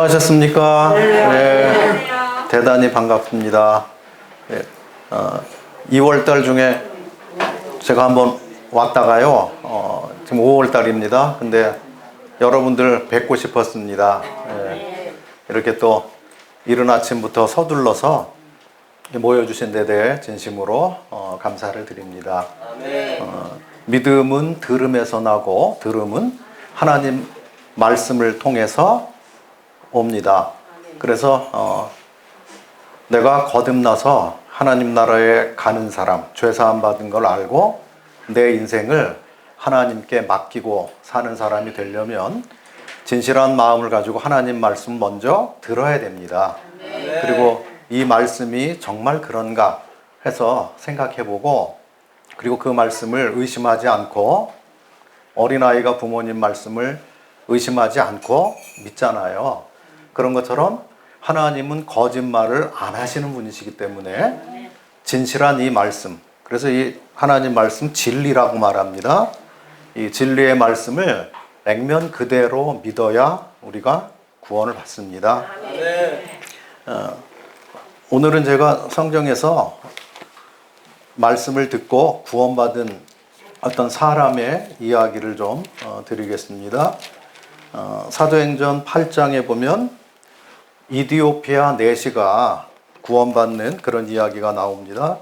안녕하셨습니까? 네. 대단히 반갑습니다. 네. 2월달 중에 제가 한번 왔다가요. 지금 5월달입니다. 근데 여러분들 뵙고 싶었습니다. 네. 이렇게 또 이른 아침부터 서둘러서 모여주신 데 대해 진심으로 감사를 드립니다. 믿음은 들음에서 나고 들음은 하나님 말씀을 통해서 옵니다. 그래서 내가 거듭나서 하나님 나라에 가는 사람, 죄사함 받은 걸 알고 내 인생을 하나님께 맡기고 사는 사람이 되려면 진실한 마음을 가지고 하나님 말씀 먼저 들어야 됩니다. 그리고 이 말씀이 정말 그런가 해서 생각해보고, 그리고 그 말씀을 의심하지 않고, 어린아이가 부모님 말씀을 의심하지 않고 믿잖아요. 그런 것처럼 하나님은 거짓말을 안 하시는 분이시기 때문에 진실한 이 말씀, 그래서 이 하나님 말씀 진리라고 말합니다. 이 진리의 말씀을 액면 그대로 믿어야 우리가 구원을 받습니다. 오늘은 제가 성경에서 말씀을 듣고 구원받은 어떤 사람의 이야기를 좀 드리겠습니다. 사도행전 8장에 보면 이디오피아 내시가 구원받는 그런 이야기가 나옵니다.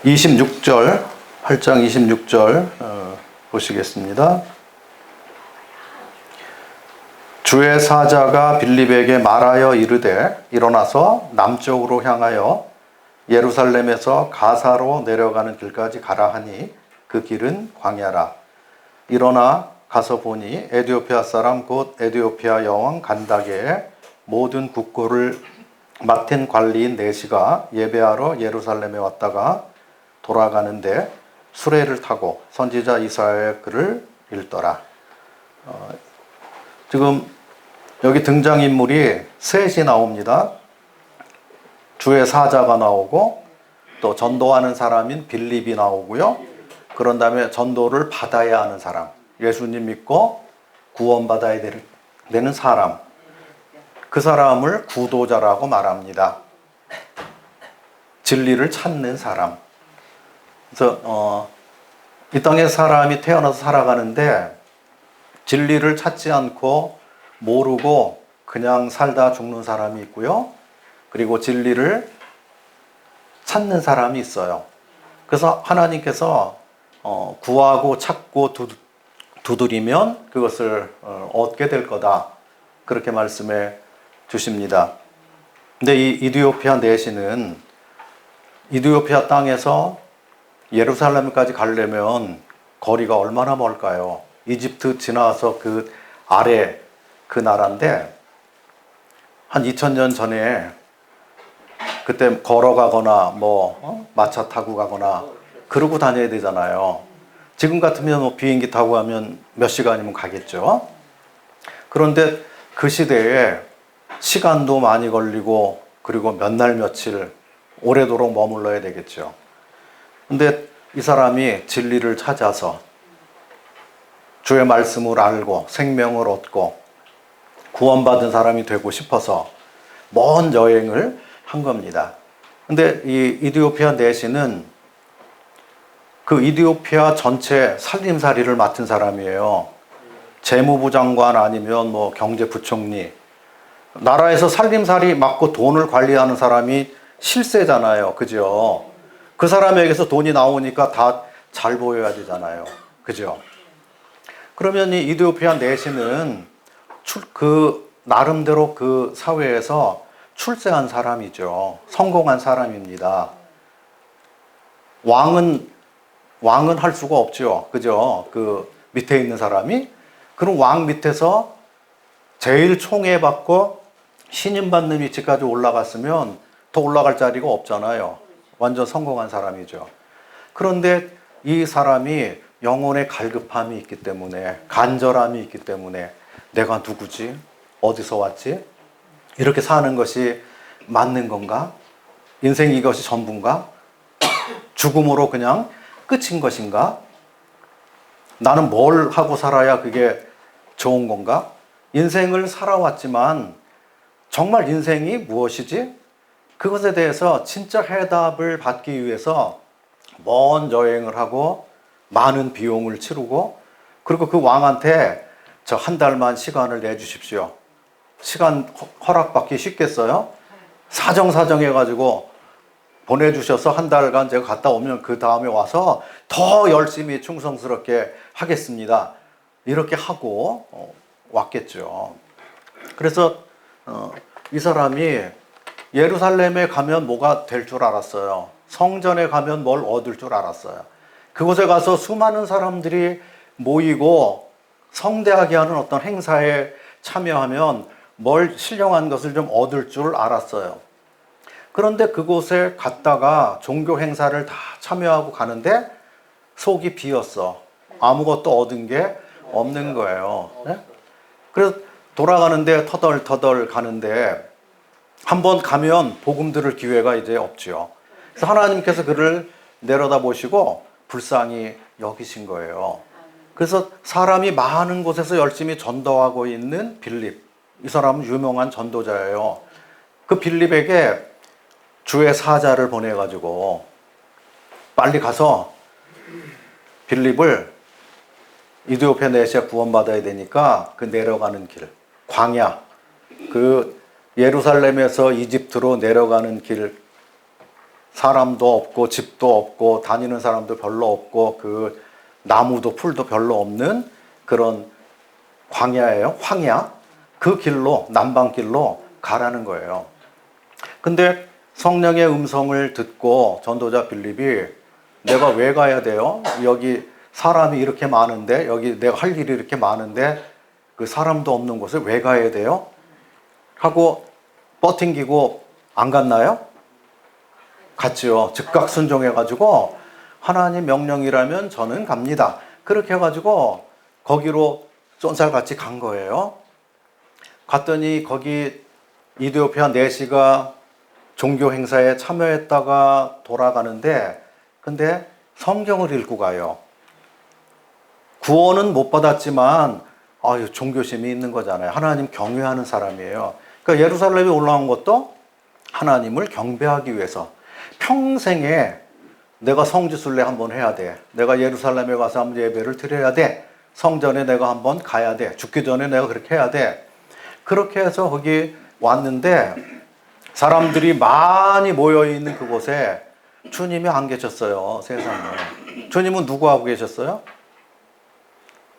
(26절) 8장 26절 보시겠습니다. 주의 사자가 빌립에게 말하여 이르되 일어나서 남쪽으로 향하여 예루살렘에서 가사로 내려가는 길까지 가라 하니 그 길은 광야라. 일어나 가서 보니 에디오피아 사람 곧 에디오피아 여왕 간다게의 모든 국고를 맡은 관리인 내시가 예배하러 예루살렘에 왔다가 돌아가는데 수레를 타고 선지자 이사야의 글을 읽더라. 지금 여기 등장인물이 셋이 나옵니다. 주의 사자가 나오고 또 전도하는 사람인 빌립이 나오고요. 그런 다음에 전도를 받아야 하는 사람, 예수님 믿고 구원받아야 되는 사람, 그 사람을 구도자라고 말합니다. 진리를 찾는 사람. 그래서 이 땅에 사람이 태어나서 살아가는데 진리를 찾지 않고 모르고 그냥 살다 죽는 사람이 있고요. 그리고 진리를 찾는 사람이 있어요. 그래서 하나님께서 구하고 찾고 두드리면 그것을 얻게 될 거다, 그렇게 말씀해 주십니다. 근데 이 이디오피아 내시는 이디오피아 땅에서 예루살렘까지 가려면 거리가 얼마나 멀까요? 이집트 지나서 그 아래 그 나라인데 한 2000년 전에 그때 걸어가거나 마차 타고 가거나 그러고 다녀야 되잖아요. 지금 같으면 비행기 타고 가면 몇 시간이면 가겠죠. 그런데 그 시대에 시간도 많이 걸리고 그리고 몇 날 며칠 오래도록 머물러야 되겠죠. 근데 이 사람이 진리를 찾아서 주의 말씀을 알고 생명을 얻고 구원받은 사람이 되고 싶어서 먼 여행을 한 겁니다. 근데 이 이디오피아 내시는 그 이디오피아 전체 살림살이를 맡은 사람이에요. 재무부 장관 아니면 경제부총리, 나라에서 살림살이 맡고 돈을 관리하는 사람이 실세잖아요. 그죠? 그 사람에게서 돈이 나오니까 다 잘 보여야 되잖아요. 그죠? 그러면 이 이디오피아 내시는 그 나름대로 그 사회에서 출세한 사람이죠. 성공한 사람입니다. 왕은 할 수가 없죠. 그죠? 그 밑에 있는 사람이. 그럼 왕 밑에서 제일 총애받고 신임받는 위치까지 올라갔으면 더 올라갈 자리가 없잖아요. 완전 성공한 사람이죠. 그런데 이 사람이 영혼의 갈급함이 있기 때문에, 간절함이 있기 때문에 내가 누구지? 어디서 왔지? 이렇게 사는 것이 맞는 건가? 인생이 이것이 전부인가? 죽음으로 그냥 끝인 것인가? 나는 뭘 하고 살아야 그게 좋은 건가? 인생을 살아왔지만 정말 인생이 무엇이지? 그것에 대해서 진짜 해답을 받기 위해서 먼 여행을 하고 많은 비용을 치르고, 그리고 그 왕한테 저 한 달만 시간을 내주십시오. 시간 허락받기 쉽겠어요? 사정 해가지고 보내주셔서 한 달간 제가 갔다 오면 그 다음에 와서 더 열심히 충성스럽게 하겠습니다. 이렇게 하고 왔겠죠. 그래서 이 사람이 예루살렘에 가면 뭐가 될 줄 알았어요. 성전에 가면 뭘 얻을 줄 알았어요. 그곳에 가서 수많은 사람들이 모이고 성대하게 하는 어떤 행사에 참여하면 뭘 신령한 것을 좀 얻을 줄 알았어요. 그런데 그곳에 갔다가 종교 행사를 다 참여하고 가는데 속이 비었어. 아무것도 얻은 게 없는 거예요. 네? 그래서 돌아가는데 터덜터덜 가는데 한번 가면 복음 들을 기회가 이제 없죠. 그래서 하나님께서 그를 내려다 보시고 불쌍히 여기신 거예요. 그래서 사람이 많은 곳에서 열심히 전도하고 있는 빌립, 이 사람은 유명한 전도자예요. 그 빌립에게 주의 사자를 보내가지고 빨리 가서 빌립을 이디오피아 내시아 구원받아야 되니까 그 내려가는 길, 광야, 그 예루살렘에서 이집트로 내려가는 길, 사람도 없고 집도 없고 다니는 사람도 별로 없고 그 나무도 풀도 별로 없는 그런 광야예요. 황야. 그 길로, 남방길로 가라는 거예요. 근데 성령의 음성을 듣고 전도자 빌립이 내가 왜 가야 돼요? 여기 사람이 이렇게 많은데, 여기 내가 할 일이 이렇게 많은데 그 사람도 없는 곳에 왜 가야 돼요? 하고 버팅기고 안 갔나요? 갔죠. 즉각 순종해가지고 하나님 명령이라면 저는 갑니다. 그렇게 해가지고 거기로 쏜살같이 간 거예요. 갔더니 거기 이디오피아 내시가 종교 행사에 참여했다가 돌아가는데, 근데 성경을 읽고 가요. 구원은 못 받았지만 종교심이 있는 거잖아요. 하나님 경외하는 사람이에요. 그러니까 예루살렘에 올라온 것도 하나님을 경배하기 위해서. 평생에 내가 성지순례 한번 해야 돼. 내가 예루살렘에 가서 한번 예배를 드려야 돼. 성전에 내가 한번 가야 돼. 죽기 전에 내가 그렇게 해야 돼. 그렇게 해서 거기 왔는데 사람들이 많이 모여있는 그곳에 주님이 안 계셨어요. 세상에. 주님은 누구하고 계셨어요?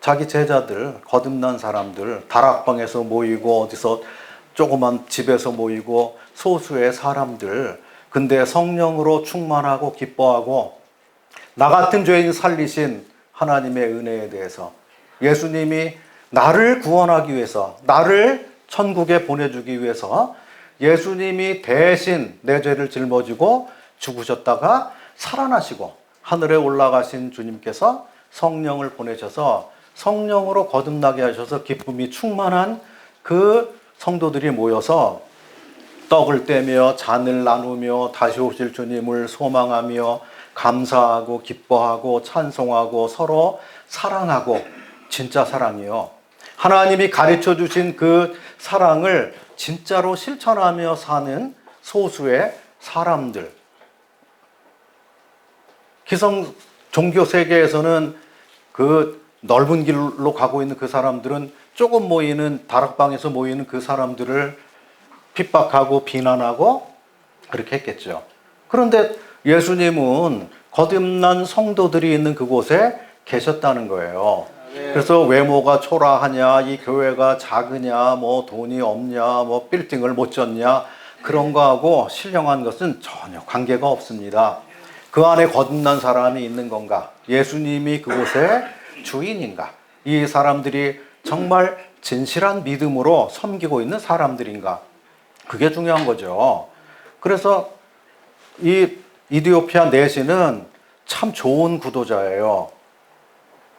자기 제자들, 거듭난 사람들, 다락방에서 모이고 어디서 조그만 집에서 모이고 소수의 사람들. 근데 성령으로 충만하고 기뻐하고 나 같은 죄인 살리신 하나님의 은혜에 대해서, 예수님이 나를 구원하기 위해서, 나를 천국에 보내주기 위해서 예수님이 대신 내 죄를 짊어지고 죽으셨다가 살아나시고 하늘에 올라가신 주님께서 성령을 보내셔서 성령으로 거듭나게 하셔서 기쁨이 충만한 그 성도들이 모여서 떡을 떼며 잔을 나누며 다시 오실 주님을 소망하며 감사하고 기뻐하고 찬송하고 서로 사랑하고, 진짜 사랑이요. 하나님이 가르쳐 주신 그 사랑을 진짜로 실천하며 사는 소수의 사람들. 기성 종교 세계에서는 그 넓은 길로 가고 있는 그 사람들은 조금 모이는 다락방에서 모이는 그 사람들을 핍박하고 비난하고 그렇게 했겠죠. 그런데 예수님은 거듭난 성도들이 있는 그곳에 계셨다는 거예요. 그래서 외모가 초라하냐, 이 교회가 작으냐, 뭐 돈이 없냐, 뭐 빌딩을 못 졌냐, 그런 거하고 신령한 것은 전혀 관계가 없습니다. 그 안에 거듭난 사람이 있는 건가? 예수님이 그곳의 주인인가? 이 사람들이 정말 진실한 믿음으로 섬기고 있는 사람들인가? 그게 중요한 거죠. 그래서 이 이디오피아 내시는 참 좋은 구도자예요.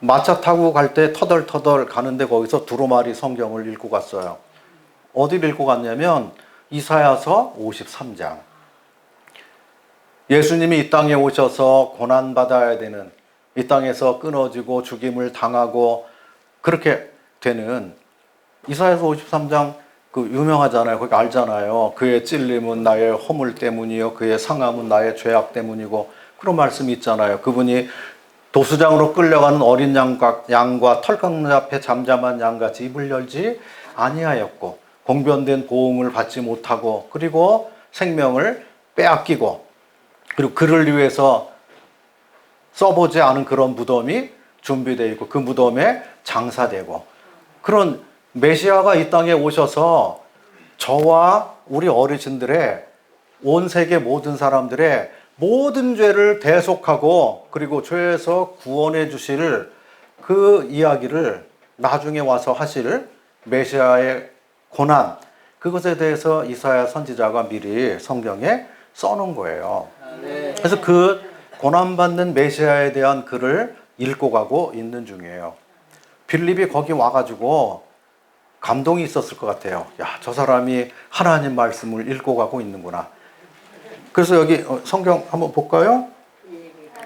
마차 타고 갈 때 터덜터덜 가는데 거기서 두루마리 성경을 읽고 갔어요. 어디를 읽고 갔냐면 이사야서 53장. 예수님이 이 땅에 오셔서 고난받아야 되는, 이 땅에서 끊어지고 죽임을 당하고 그렇게 되는, 이사야서 53장 그 유명하잖아요. 거기 알잖아요. 그의 찔림은 나의 허물 때문이요, 그의 상함은 나의 죄악 때문이고, 그런 말씀이 있잖아요. 그분이 도수장으로 끌려가는 어린 양과 털깎는 앞에 잠잠한 양같이 입을 열지 아니하였고, 공변된 보응을 받지 못하고, 그리고 생명을 빼앗기고, 그리고 그를 위해서 써보지 않은 그런 무덤이 준비되어 있고, 그 무덤에 장사되고, 그런 메시아가 이 땅에 오셔서 저와 우리 어르신들의, 온 세계 모든 사람들의 모든 죄를 대속하고, 그리고 죄에서 구원해 주실 그 이야기를 나중에 와서 하실 메시아의 고난, 그것에 대해서 이사야 선지자가 미리 성경에 써놓은 거예요. 그래서 그 고난받는 메시아에 대한 글을 읽고 가고 있는 중이에요. 빌립이 거기 와가지고 감동이 있었을 것 같아요. 야, 저 사람이 하나님 말씀을 읽고 가고 있는구나. 그래서 여기 성경 한번 볼까요?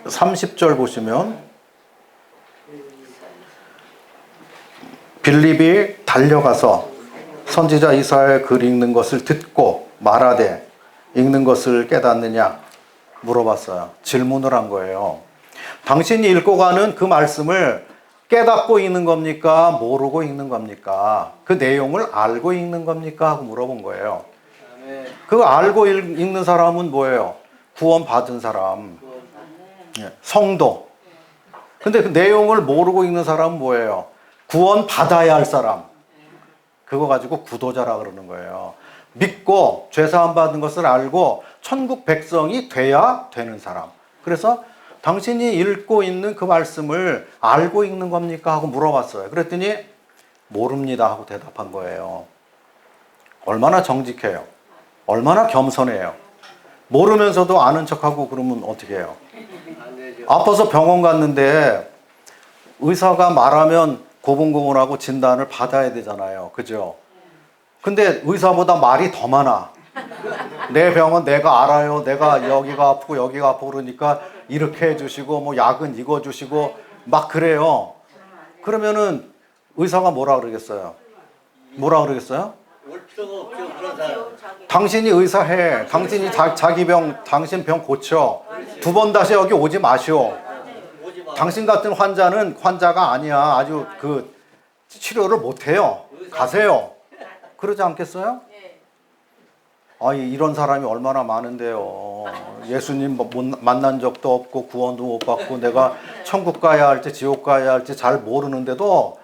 30절 보시면, 빌립이 달려가서 선지자 이사야의 글 읽는 것을 듣고 말하되 읽는 것을 깨닫느냐 물어봤어요. 질문을 한 거예요. 당신이 읽고 가는 그 말씀을 깨닫고 읽는 겁니까? 모르고 읽는 겁니까? 그 내용을 알고 읽는 겁니까? 하고 물어본 거예요. 그거 알고 읽는 사람은 뭐예요? 구원 받은 사람, 성도. 근데 그 내용을 모르고 읽는 사람은 뭐예요? 구원 받아야 할 사람. 그거 가지고 구도자라 그러는 거예요. 믿고 죄사함 받은 것을 알고 천국 백성이 돼야 되는 사람. 그래서 당신이 읽고 있는 그 말씀을 알고 읽는 겁니까? 하고 물어봤어요. 그랬더니 모릅니다 하고 대답한 거예요. 얼마나 정직해요. 얼마나 겸손해요. 모르면서도 아는 척하고 그러면 어떻게 해요? 아파서 병원 갔는데 의사가 말하면 고분고분하고 진단을 받아야 되잖아요. 그죠? 근데 의사보다 말이 더 많아. 내 병은 내가 알아요. 내가 여기가 아프고 여기가 아프고 그러니까 이렇게 해주시고 뭐 약은 이거 주시고 막 그래요. 그러면은 의사가 뭐라 그러겠어요? 뭐라 그러겠어요? 당신이 의사해. 당신이 자기 병, 당신 병 고쳐. 두 번 다시 여기 오지 마시오. 당신 같은 환자가 아니야. 아주 그 치료를 못해요. 가세요. 그러지 않겠어요? 이런 사람이 얼마나 많은데요. 예수님 만난 적도 없고 구원도 못 받고 내가 천국 가야 할지 지옥 가야 할지 잘 모르는데도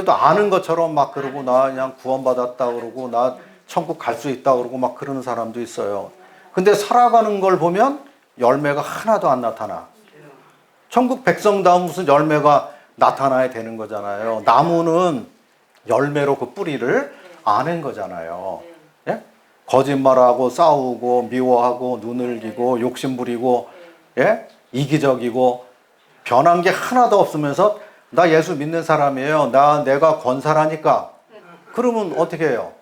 아는 것처럼 막 그러고 나 그냥 구원받았다 그러고 나 천국 갈 수 있다 그러고 막 그러는 사람도 있어요. 근데 살아가는 걸 보면 열매가 하나도 안 나타나. 천국 백성다운 무슨 열매가 나타나야 되는 거잖아요. 나무는 열매로 그 뿌리를 아는 거잖아요. 예? 거짓말하고 싸우고 미워하고 눈을 기고 욕심부리고, 예? 이기적이고 변한 게 하나도 없으면서 나 예수 믿는 사람이에요. 내가 권사라니까. 그러면 어떻게 해요?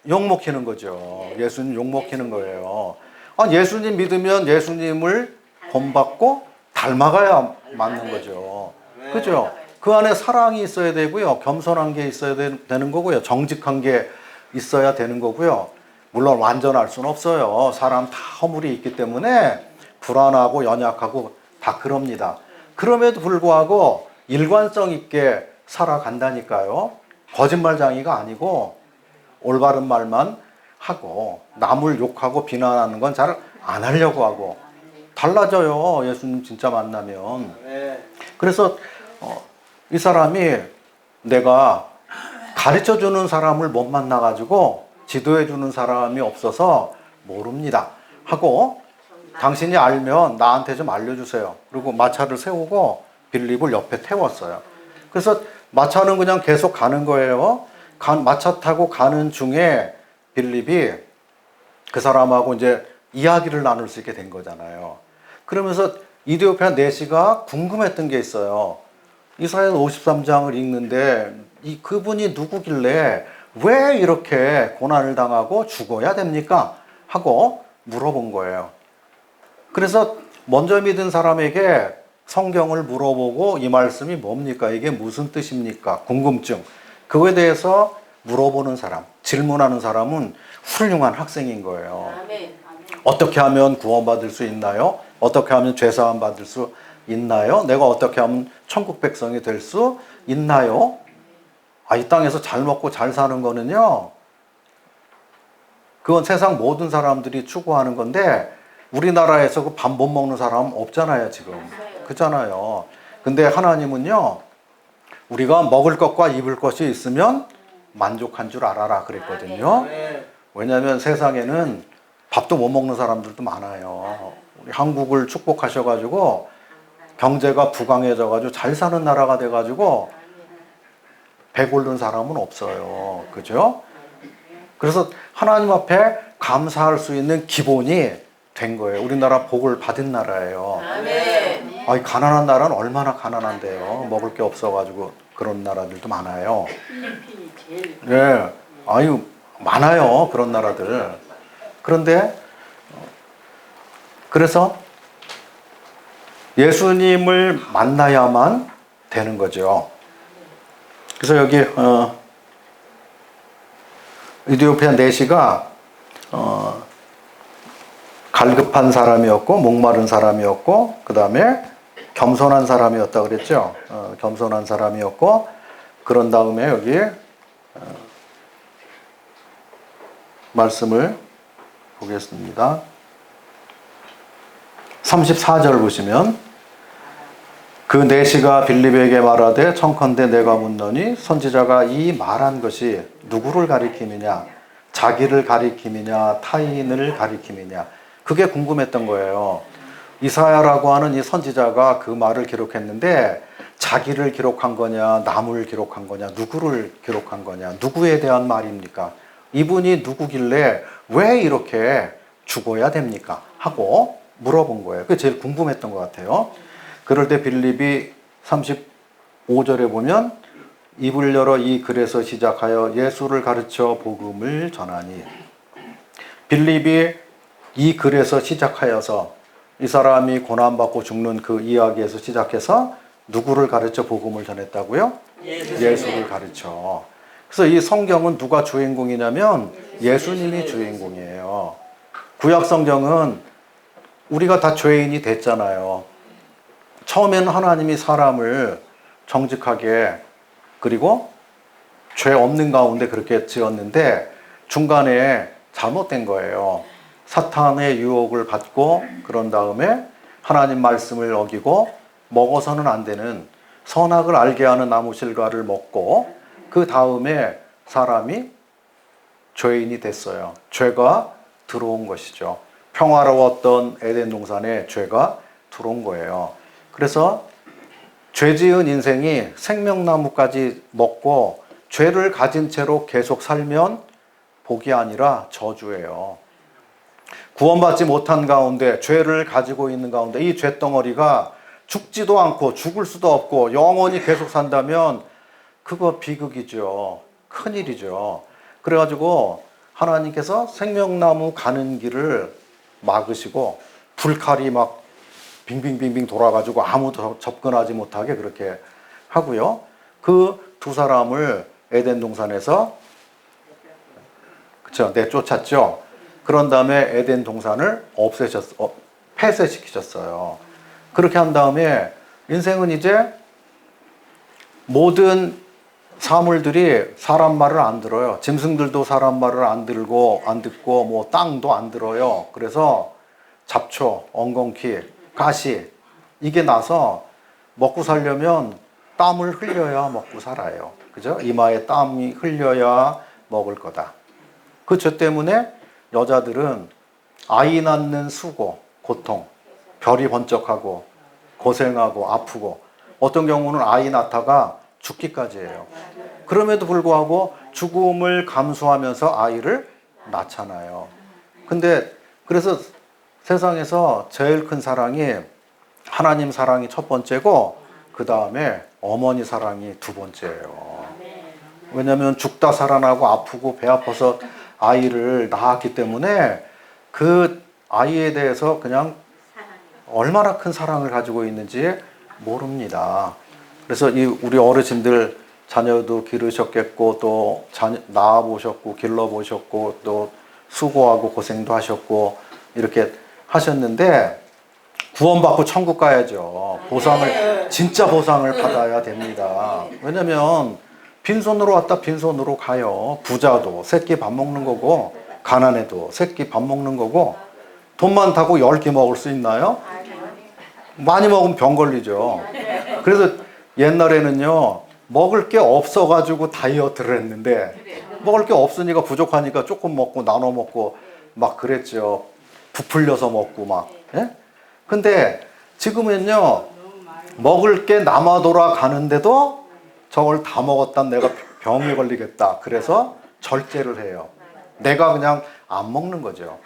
욕먹히는 거죠. 예수님 욕먹히는 거예요. 예수님 믿으면 예수님을 본받고 닮아가야 맞는 거죠. 그죠? 그 안에 사랑이 있어야 되고요. 겸손한 게 있어야 되는 거고요. 정직한 게 있어야 되는 거고요. 물론 완전할 수는 없어요. 사람 다 허물이 있기 때문에 불안하고 연약하고 다 그럽니다. 그럼에도 불구하고 일관성 있게 살아간다니까요. 거짓말쟁이가 아니고 올바른 말만 하고 남을 욕하고 비난하는 건 잘 안 하려고 하고 달라져요. 예수님 진짜 만나면. 그래서 이 사람이 내가 가르쳐주는 사람을 못 만나가지고 지도해주는 사람이 없어서 모릅니다 하고 당신이 알면 나한테 좀 알려주세요. 그리고 마차를 세우고 빌립을 옆에 태웠어요. 그래서 마차는 그냥 계속 가는 거예요. 마차 타고 가는 중에 빌립이 그 사람하고 이제 이야기를 나눌 수 있게 된 거잖아요. 그러면서 이디오피아 내시가 궁금했던 게 있어요. 이사야 53장을 읽는데 그분이 누구길래 왜 이렇게 고난을 당하고 죽어야 됩니까? 하고 물어본 거예요. 그래서 먼저 믿은 사람에게 성경을 물어보고 이 말씀이 뭡니까? 이게 무슨 뜻입니까? 궁금증. 그거에 대해서 물어보는 사람, 질문하는 사람은 훌륭한 학생인 거예요. 어떻게 하면 구원받을 수 있나요? 어떻게 하면 죄사함 받을 수 있나요? 내가 어떻게 하면 천국 백성이 될 수 있나요? 이 땅에서 잘 먹고 잘 사는 거는요, 그건 세상 모든 사람들이 추구하는 건데 우리나라에서 그 밥 못 먹는 사람 없잖아요, 지금. 그렇잖아요. 근데 하나님은요, 우리가 먹을 것과 입을 것이 있으면 만족한 줄 알아라 그랬거든요. 왜냐하면 세상에는 밥도 못 먹는 사람들도 많아요. 우리 한국을 축복하셔가지고 경제가 부강해져가지고 잘 사는 나라가 돼가지고 배고른 사람은 없어요. 그죠? 그래서 하나님 앞에 감사할 수 있는 기본이 된 거예요. 우리나라 복을 받은 나라예요. 가난한 나라는 얼마나 가난한데요. 먹을 게 없어가지고 그런 나라들도 많아요. 필리핀이 제일. 네, 많아요. 그런 나라들. 그런데 그래서 예수님을 만나야만 되는 거죠. 그래서 여기 이디오피아 내시가 갈급한 사람이었고 목마른 사람이었고 그 다음에 겸손한 사람이었다 그랬죠. 겸손한 사람이었고 그런 다음에 여기 말씀을 보겠습니다. 34절 보시면 그 내시가 빌립에게 말하되 청컨대 내가 묻노니 선지자가 이 말한 것이 누구를 가리킴이냐 자기를 가리킴이냐 타인을 가리킴이냐 그게 궁금했던 거예요. 이사야라고 하는 이 선지자가 그 말을 기록했는데 자기를 기록한 거냐 남을 기록한 거냐 누구를 기록한 거냐 누구에 대한 말입니까? 이분이 누구길래 왜 이렇게 죽어야 됩니까? 하고 물어본 거예요. 그게 제일 궁금했던 것 같아요. 그럴 때 빌립이 35절에 보면 입을 열어 이 글에서 시작하여 예수를 가르쳐 복음을 전하니 빌립이 이 글에서 시작하여서 이 사람이 고난받고 죽는 그 이야기에서 시작해서 누구를 가르쳐 복음을 전했다고요? 예수를 가르쳐. 그래서 이 성경은 누가 주인공이냐면 예수님이 주인공이에요. 구약 성경은 우리가 다 죄인이 됐잖아요. 처음에는 하나님이 사람을 정직하게 그리고 죄 없는 가운데 그렇게 지었는데 중간에 잘못된 거예요. 사탄의 유혹을 받고 그런 다음에 하나님 말씀을 어기고 먹어서는 안 되는 선악을 알게 하는 나무 실과를 먹고 그 다음에 사람이 죄인이 됐어요. 죄가 들어온 것이죠. 평화로웠던 에덴 동산에 죄가 들어온 거예요. 그래서 죄 지은 인생이 생명나무까지 먹고 죄를 가진 채로 계속 살면 복이 아니라 저주예요. 구원받지 못한 가운데 죄를 가지고 있는 가운데 이 죄덩어리가 죽지도 않고 죽을 수도 없고 영원히 계속 산다면 그거 비극이죠. 큰일이죠. 그래가지고 하나님께서 생명나무 가는 길을 막으시고 불칼이 막 빙빙빙빙 돌아가지고 아무도 접근하지 못하게 그렇게 하고요. 그 두 사람을 에덴 동산에서 내쫓았죠. 그런 다음에 에덴 동산을 폐쇄시키셨어요. 그렇게 한 다음에 인생은 이제 모든 사물들이 사람 말을 안 들어요. 짐승들도 사람 말을 안 듣고 뭐 땅도 안 들어요. 그래서 잡초, 엉겅퀴, 가시 이게 나서 먹고 살려면 땀을 흘려야 먹고 살아요. 그죠? 이마에 땀이 흘려야 먹을 거다. 그 죄 때문에 여자들은 아이 낳는 수고, 고통, 별이 번쩍하고 고생하고 아프고 어떤 경우는 아이 낳다가 죽기까지 해요. 그럼에도 불구하고 죽음을 감수하면서 아이를 낳잖아요. 근데 그래서 세상에서 제일 큰 사랑이 하나님 사랑이 첫 번째고 그 다음에 어머니 사랑이 두 번째예요. 왜냐하면 죽다 살아나고 아프고 배 아파서 아이를 낳았기 때문에 그 아이에 대해서 그냥 얼마나 큰 사랑을 가지고 있는지 모릅니다. 그래서 우리 어르신들 자녀도 기르셨겠고 또 낳아보셨고 길러보셨고 또 수고하고 고생도 하셨고 이렇게 하셨는데 구원받고 천국 가야죠. 진짜 보상을 받아야 됩니다. 왜냐면 빈손으로 왔다 빈손으로 가요. 부자도 새끼 밥 먹는 거고 가난해도 새끼 밥 먹는 거고 돈 많다고 10끼 먹을 수 있나요? 많이 먹으면 병 걸리죠. 그래서 옛날에는요 먹을 게 없어가지고 다이어트를 했는데 먹을 게 없으니까 부족하니까 조금 먹고 나눠 먹고 막 그랬죠. 부풀려서 먹고 막. 예? 근데 지금은요 먹을 게 남아 돌아가는데도 저걸 다 먹었다면 내가 병이 걸리겠다. 그래서 절제를 해요. 내가 그냥 안 먹는 거죠.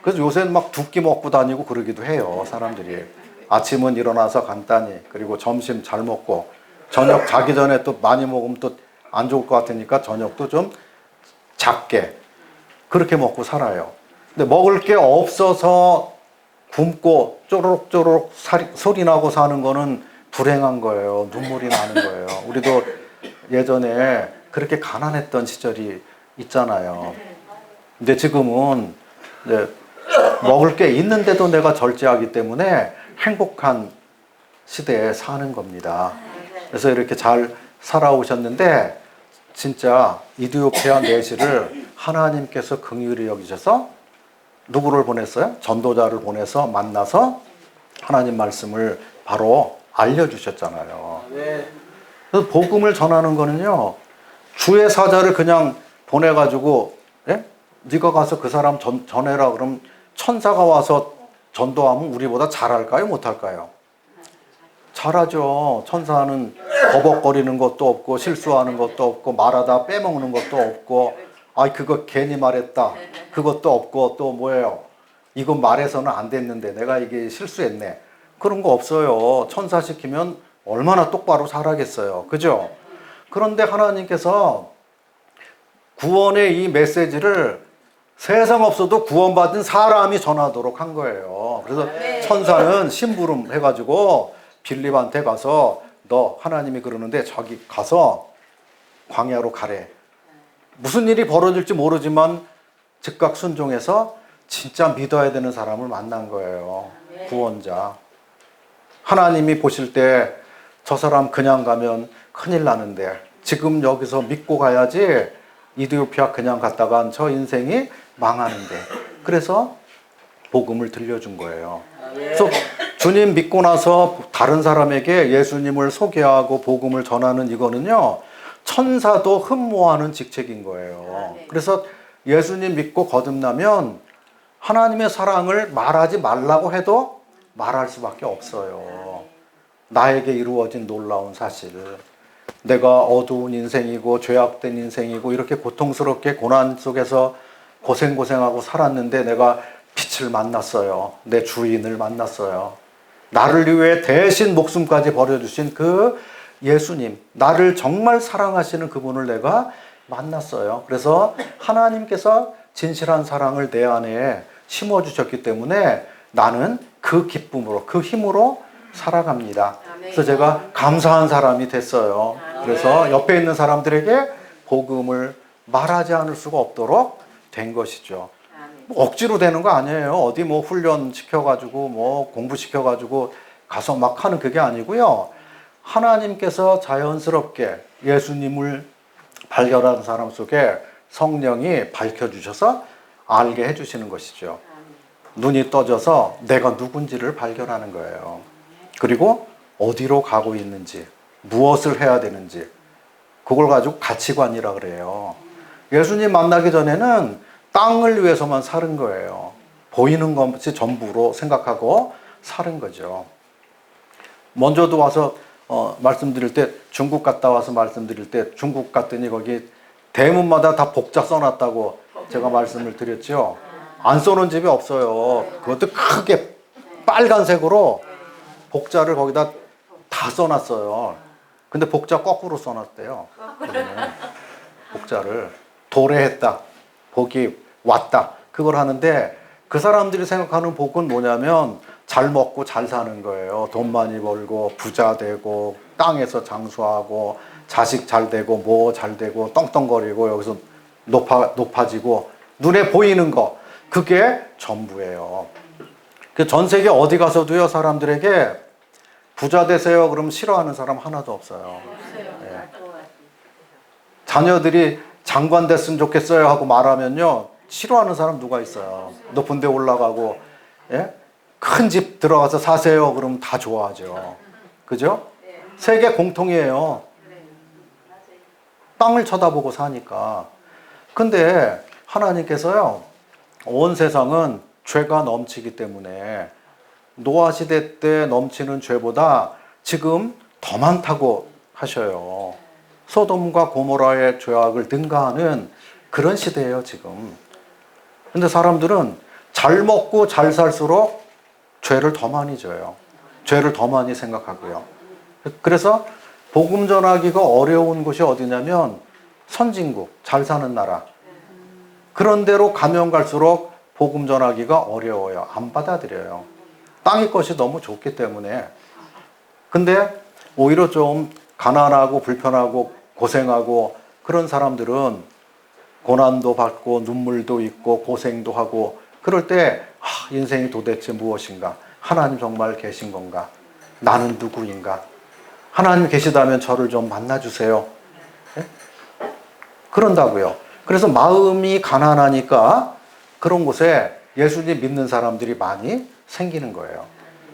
그래서 요새는 막 2끼 먹고 다니고 그러기도 해요, 사람들이. 아침은 일어나서 간단히, 그리고 점심 잘 먹고, 저녁 자기 전에 또 많이 먹으면 또 안 좋을 것 같으니까 저녁도 좀 작게 그렇게 먹고 살아요. 근데 먹을 게 없어서 굶고 쪼르륵쪼르륵 소리 나고 사는 거는 불행한 거예요. 눈물이 나는 거예요. 우리도 예전에 그렇게 가난했던 시절이 있잖아요. 근데 지금은 이제 먹을 게 있는데도 내가 절제하기 때문에 행복한 시대에 사는 겁니다. 그래서 이렇게 잘 살아오셨는데 진짜 이디오피아 내시를 하나님께서 긍휼히 여기셔서 누구를 보냈어요? 전도자를 보내서 만나서 하나님 말씀을 바로 알려주셨잖아요. 그래서 복음을 전하는 거는요, 주의 사자를 그냥 보내가지고, 예? 네가 가서 그 사람 전해라 그럼 천사가 와서 전도하면 우리보다 잘할까요? 못할까요? 잘하죠. 천사는 버벅거리는 것도 없고 실수하는 것도 없고 말하다 빼먹는 것도 없고 그거 괜히 말했다 그것도 없고 또 뭐예요? 이거 말해서는 안 됐는데 내가 이게 실수했네. 그런 거 없어요. 천사 시키면 얼마나 똑바로 살아겠어요. 그죠? 그런데 하나님께서 구원의 이 메시지를 세상 없어도 구원받은 사람이 전하도록 한 거예요. 그래서 천사는 심부름 해가지고 빌립한테 가서 너 하나님이 그러는데 저기 가서 광야로 가래. 무슨 일이 벌어질지 모르지만 즉각 순종해서 진짜 믿어야 되는 사람을 만난 거예요. 구원자. 하나님이 보실 때 저 사람 그냥 가면 큰일 나는데 지금 여기서 믿고 가야지 이디오피아 그냥 갔다간 저 인생이 망하는데 그래서 복음을 들려준 거예요. 그래서 주님 믿고 나서 다른 사람에게 예수님을 소개하고 복음을 전하는 이거는요 천사도 흠모하는 직책인 거예요. 그래서 예수님 믿고 거듭나면 하나님의 사랑을 말하지 말라고 해도 말할 수밖에 없어요. 나에게 이루어진 놀라운 사실. 내가 어두운 인생이고 죄악된 인생이고 이렇게 고통스럽게 고난 속에서 고생하고 살았는데 내가 빛을 만났어요. 내 주인을 만났어요. 나를 위해 대신 목숨까지 버려주신 그 예수님, 나를 정말 사랑하시는 그분을 내가 만났어요. 그래서 하나님께서 진실한 사랑을 내 안에 심어주셨기 때문에 나는 그 기쁨으로, 그 힘으로 살아갑니다. 그래서 제가 감사한 사람이 됐어요. 그래서 옆에 있는 사람들에게 복음을 말하지 않을 수가 없도록 된 것이죠. 억지로 되는 거 아니에요. 어디 뭐 훈련 시켜가지고 뭐 공부 시켜가지고 가서 막 하는 그게 아니고요. 하나님께서 자연스럽게 예수님을 발견한 사람 속에 성령이 밝혀주셔서 알게 해주시는 것이죠. 눈이 떠져서 내가 누군지를 발견하는 거예요. 그리고 어디로 가고 있는지, 무엇을 해야 되는지, 그걸 가지고 가치관이라 그래요. 예수님 만나기 전에는 땅을 위해서만 사는 거예요. 보이는 것이 전부로 생각하고 사는 거죠. 먼저도 와서 말씀드릴 때 중국 갔다 와서 말씀드릴 때 중국 갔더니 거기 대문마다 다 복자 써놨다고 제가 말씀을 드렸죠. 안 써놓은 집이 없어요. 그것도 크게 빨간색으로 복자를 거기다 다 써놨어요. 근데 복자 거꾸로 써놨대요. 복자를 도래했다. 복이 왔다. 그걸 하는데 그 사람들이 생각하는 복은 뭐냐면 잘 먹고 잘 사는 거예요. 돈 많이 벌고 부자 되고 땅에서 장수하고 자식 잘 되고 뭐 잘 되고 떵떵거리고 여기서 높아지고 눈에 보이는 거, 그게 전부예요. 그 전 세계 어디 가서도요, 사람들에게 부자 되세요 그러면 싫어하는 사람 하나도 없어요. 예. 자녀들이 장관 됐으면 좋겠어요 하고 말하면요, 싫어하는 사람 누가 있어요. 높은 데 올라가고, 예? 큰 집 들어가서 사세요 그러면 다 좋아하죠. 그죠? 세계 공통이에요. 땅을 쳐다보고 사니까. 근데 하나님께서요, 온 세상은 죄가 넘치기 때문에 노아시대 때 넘치는 죄보다 지금 더 많다고 하셔요. 소돔과 고모라의 죄악을 능가하는 그런 시대예요, 지금. 근데 사람들은 잘 먹고 잘 살수록 죄를 더 많이 져요. 죄를 더 많이 생각하고요. 그래서 복음 전하기가 어려운 곳이 어디냐면 선진국, 잘 사는 나라. 그런 데로 가면 갈수록 복음 전하기가 어려워요. 안 받아들여요. 땅의 것이 너무 좋기 때문에. 근데 오히려 좀 가난하고 불편하고 고생하고 그런 사람들은 고난도 받고 눈물도 있고 고생도 하고 그럴 때 인생이 도대체 무엇인가? 하나님 정말 계신 건가? 나는 누구인가? 하나님 계시다면 저를 좀 만나주세요. 네? 그런다고요. 그래서 마음이 가난하니까 그런 곳에 예수님 믿는 사람들이 많이 생기는 거예요.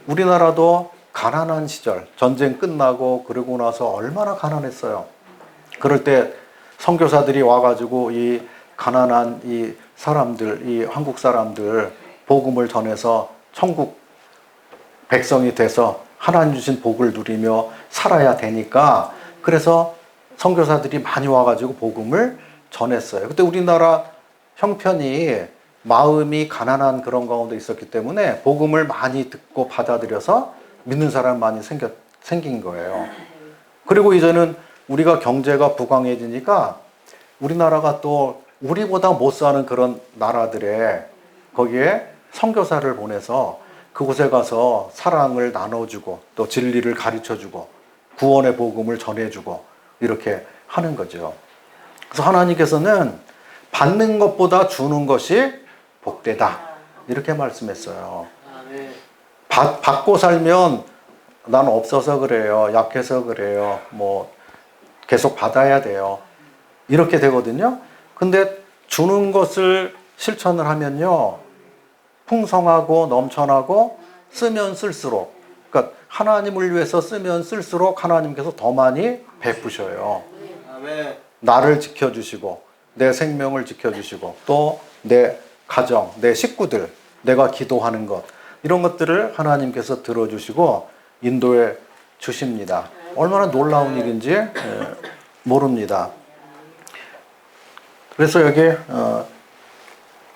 우리나라도 가난한 시절, 전쟁 끝나고 그러고 나서 얼마나 가난했어요. 그럴 때 선교사들이 와가지고 이 가난한 이 사람들, 이 한국 사람들 복음을 전해서 천국 백성이 돼서 하나님 주신 복을 누리며 살아야 되니까, 그래서 선교사들이 많이 와가지고 복음을 전했어요. 그때 우리나라 형편이 마음이 가난한 그런 가운데 있었기 때문에 복음을 많이 듣고 받아들여서 믿는 사람 많이 생긴 거예요. 그리고 이제는 우리가 경제가 부강해지니까 우리나라가 또 우리보다 못 사는 그런 나라들에 거기에 선교사를 보내서 그곳에 가서 사랑을 나눠주고 또 진리를 가르쳐주고 구원의 복음을 전해주고 이렇게 하는 거죠. 그래서 하나님께서는 받는 것보다 주는 것이 복되다 이렇게 말씀했어요. 받고 살면 난 없어서 그래요, 약해서 그래요, 뭐 계속 받아야 돼요 이렇게 되거든요. 근데 주는 것을 실천을 하면요, 풍성하고 넘쳐나고 쓰면 쓸수록, 그러니까 하나님을 위해서 쓰면 쓸수록 하나님께서 더 많이 베푸셔요. 나를 지켜주시고 내 생명을 지켜주시고 또 내 가정, 내 식구들, 내가 기도하는 것, 이런 것들을 하나님께서 들어주시고 인도해 주십니다. 얼마나 놀라운 일인지 모릅니다. 그래서 여기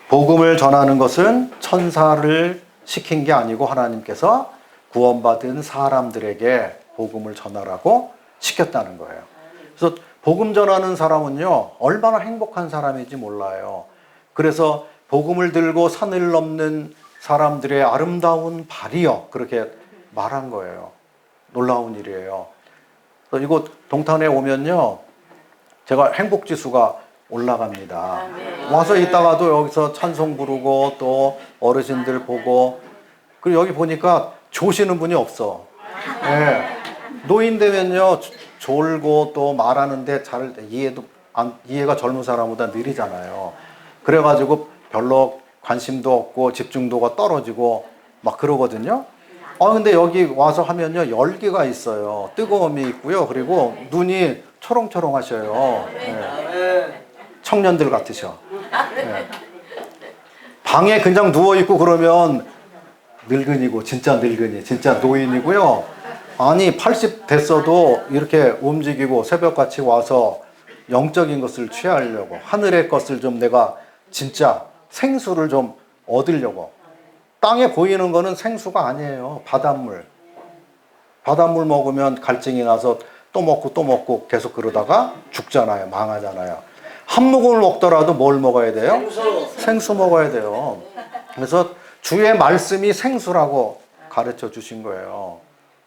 복음을 전하는 것은 천사를 시킨 게 아니고 하나님께서 구원받은 사람들에게 복음을 전하라고 시켰다는 거예요. 그래서 복음 전하는 사람은요, 얼마나 행복한 사람인지 몰라요. 그래서 복음을 들고 산을 넘는 사람들의 아름다운 발이요, 그렇게 말한 거예요. 놀라운 일이에요. 그래서 이곳 동탄에 오면요, 제가 행복지수가 올라갑니다. 와서 있다가도 여기서 찬송 부르고 또 어르신들 보고, 그리고 여기 보니까 조시는 분이 없어. 네. 노인 되면요, 졸고 또 말하는데 잘 이해가 젊은 사람보다 느리잖아요. 그래가지고 별로 관심도 없고 집중도가 떨어지고 막 그러거든요. 근데 여기 와서 하면요, 열기가 있어요. 뜨거움이 있고요. 그리고 눈이 초롱초롱 하셔요. 네. 청년들 같으셔. 네. 방에 그냥 누워있고 그러면 늙은이고, 진짜 늙은이, 진짜 노인이고요. 아니, 80 됐어도 이렇게 움직이고 새벽같이 와서 영적인 것을 취하려고, 하늘의 것을 좀 내가 진짜 생수를 좀 얻으려고. 땅에 보이는 거는 생수가 아니에요. 바닷물. 바닷물 먹으면 갈증이 나서 또 먹고 계속 그러다가 죽잖아요. 망하잖아요. 한 모금을 먹더라도 뭘 먹어야 돼요? 생수 먹어야 돼요. 그래서 주의 말씀이 생수라고 가르쳐 주신 거예요.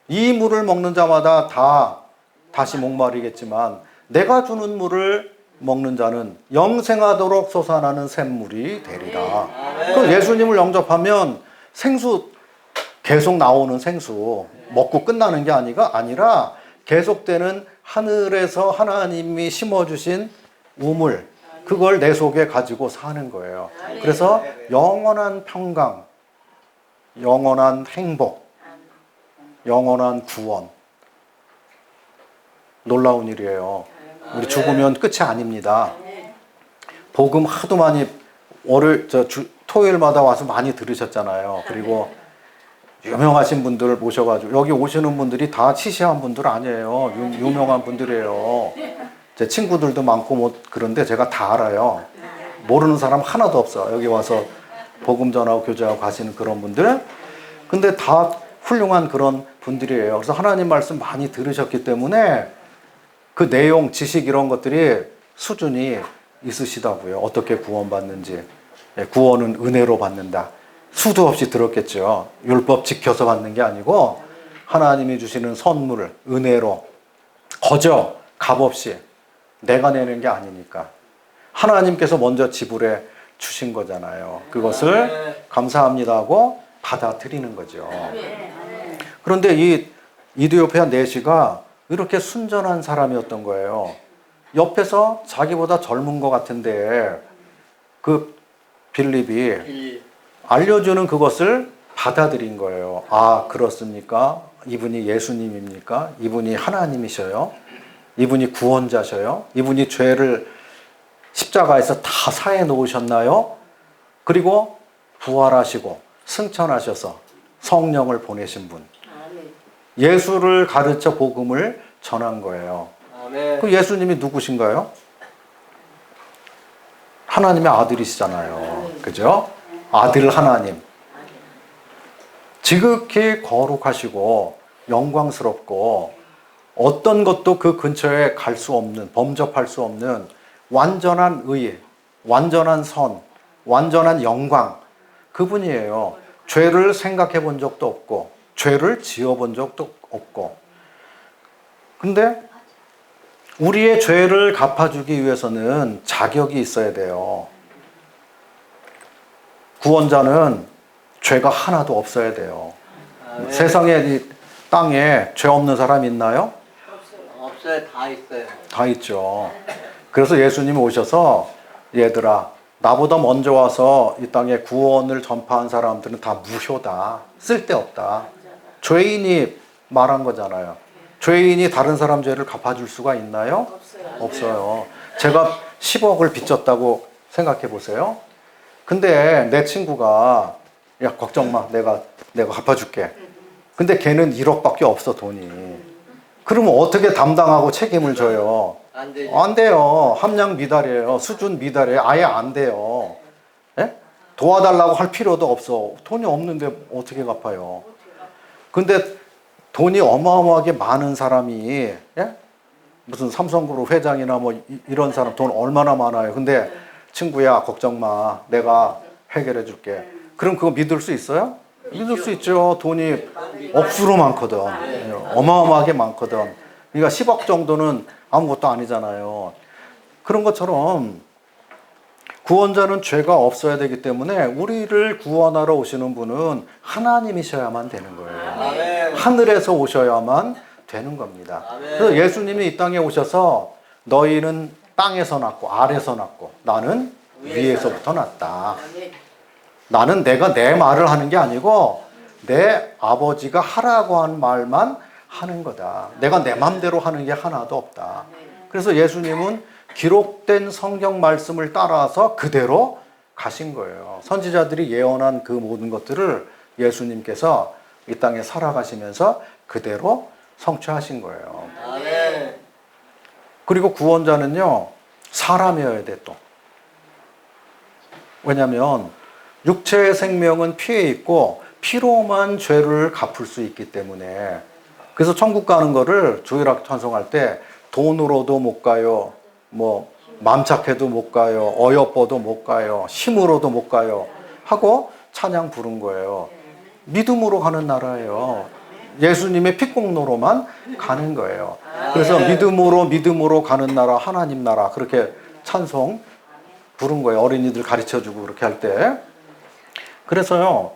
이 물을 먹는 자마다 다시 목마르겠지만 내가 주는 물을 먹는 자는 영생하도록 솟아나는 샘물이 되리라. 그 예수님을 영접하면 생수 계속 나오는 생수 먹고 끝나는 게 아니라 계속되는 하늘에서 하나님이 심어주신 우물 그걸 내 속에 가지고 사는 거예요. 그래서 영원한 평강, 영원한 행복, 영원한 구원. 놀라운 일이에요. 우리 죽으면 끝이 아닙니다. 복음 하도 많이 토요일마다 와서 많이 들으셨잖아요. 그리고 유명하신 분들 모셔가지고 여기 오시는 분들이 다 시시한 분들 아니에요. 유명한 분들이에요. 제 친구들도 많고 뭐 그런데 제가 다 알아요. 모르는 사람 하나도 없어. 여기 와서 복음 전하고 교제하고 가시는 그런 분들. 근데 다 훌륭한 그런 분들이에요. 그래서 하나님 말씀 많이 들으셨기 때문에 그 내용, 지식 이런 것들이 수준이 있으시다고요. 어떻게 구원받는지. 구원은 은혜로 받는다. 수도 없이 들었겠죠. 율법 지켜서 받는 게 아니고 하나님이 주시는 선물을 은혜로 거저 값없이 내가 내는 게 아니니까 하나님께서 먼저 지불해 주신 거잖아요. 그것을 감사합니다 하고 받아들이는 거죠. 그런데 이 이디오피아 내시가 이렇게 순전한 사람이었던 거예요. 옆에서 자기보다 젊은 것 같은데 그 빌립이 알려주는 그것을 받아들인 거예요. 아, 그렇습니까? 이분이 예수님입니까? 이분이 하나님이셔요? 이분이 구원자셔요? 이분이 죄를 십자가에서 다 사해 놓으셨나요? 그리고 부활하시고 승천하셔서 성령을 보내신 분. 예수를 가르쳐 복음을 전한 거예요. 그 예수님이 누구신가요? 하나님의 아들이시잖아요. 그죠? 아들 하나님. 지극히 거룩하시고 영광스럽고 어떤 것도 그 근처에 갈 수 없는, 범접할 수 없는 완전한 의, 완전한 선, 완전한 영광. 그분이에요. 죄를 생각해 본 적도 없고 죄를 지어 본 적도 없고. 근데 우리의 죄를 갚아주기 위해서는 자격이 있어야 돼요. 구원자는 죄가 하나도 없어야 돼요. 세상에 이 땅에 죄 없는 사람 있나요? 없어요. 다 있어요. 다 있죠. 그래서 예수님이 오셔서 얘들아 나보다 먼저 와서 이 땅에 구원을 전파한 사람들은 다 무효다. 쓸데없다. 죄인이 말한 거잖아요. 죄인이 다른 사람 죄를 갚아줄 수가 있나요? 없어요. 제가 10억을 빚졌다고 생각해 보세요. 근데 내 친구가 야 걱정 마. 내가 갚아줄게. 근데 걔는 1억밖에 없어 돈이. 그러면 어떻게 담당하고 책임을 져요? 안 되죠. 안 돼요. 함량 미달이에요. 수준 미달이에요. 아예 안 돼요. 예? 도와달라고 할 필요도 없어. 돈이 없는데 어떻게 갚아요? 근데 돈이 어마어마하게 많은 사람이 예? 무슨 삼성그룹 회장이나 뭐 이런 사람 돈 얼마나 많아요. 근데 친구야 걱정 마. 내가 해결해 줄게. 그럼 그거 믿을 수 있어요? 믿을 수 있죠. 돈이 억수로 많거든. 어마어마하게 많거든. 그러니까 10억 정도는 아무것도 아니잖아요. 그런 것처럼 구원자는 죄가 없어야 되기 때문에 우리를 구원하러 오시는 분은 하나님이셔야만 되는 거예요. 하늘에서 오셔야만 되는 겁니다. 그래서 예수님이 이 땅에 오셔서 너희는 땅에서 났고 아래에서 났고 나는 위에서부터 났다. 나는 내가 내 말을 하는 게 아니고 내 아버지가 하라고 한 말만 하는 거다. 내가 내 맘대로 하는 게 하나도 없다. 그래서 예수님은 기록된 성경 말씀을 따라서 그대로 가신 거예요. 선지자들이 예언한 그 모든 것들을 예수님께서 이 땅에 살아가시면서 그대로 성취하신 거예요. 그리고 구원자는요, 사람이어야 돼 또. 왜냐하면 육체의 생명은 피에 있고 피로만 죄를 갚을 수 있기 때문에. 그래서 천국 가는 거를 주일학 찬송할 때 돈으로도 못 가요. 뭐 맘착해도 못 가요. 어여뻐도 못 가요. 힘으로도 못 가요. 하고 찬양 부른 거예요. 믿음으로 가는 나라예요. 예수님의 핏공로로만 가는 거예요. 그래서 믿음으로 가는 나라, 하나님 나라, 그렇게 찬송 부른 거예요. 어린이들 가르쳐주고 그렇게 할 때. 그래서요,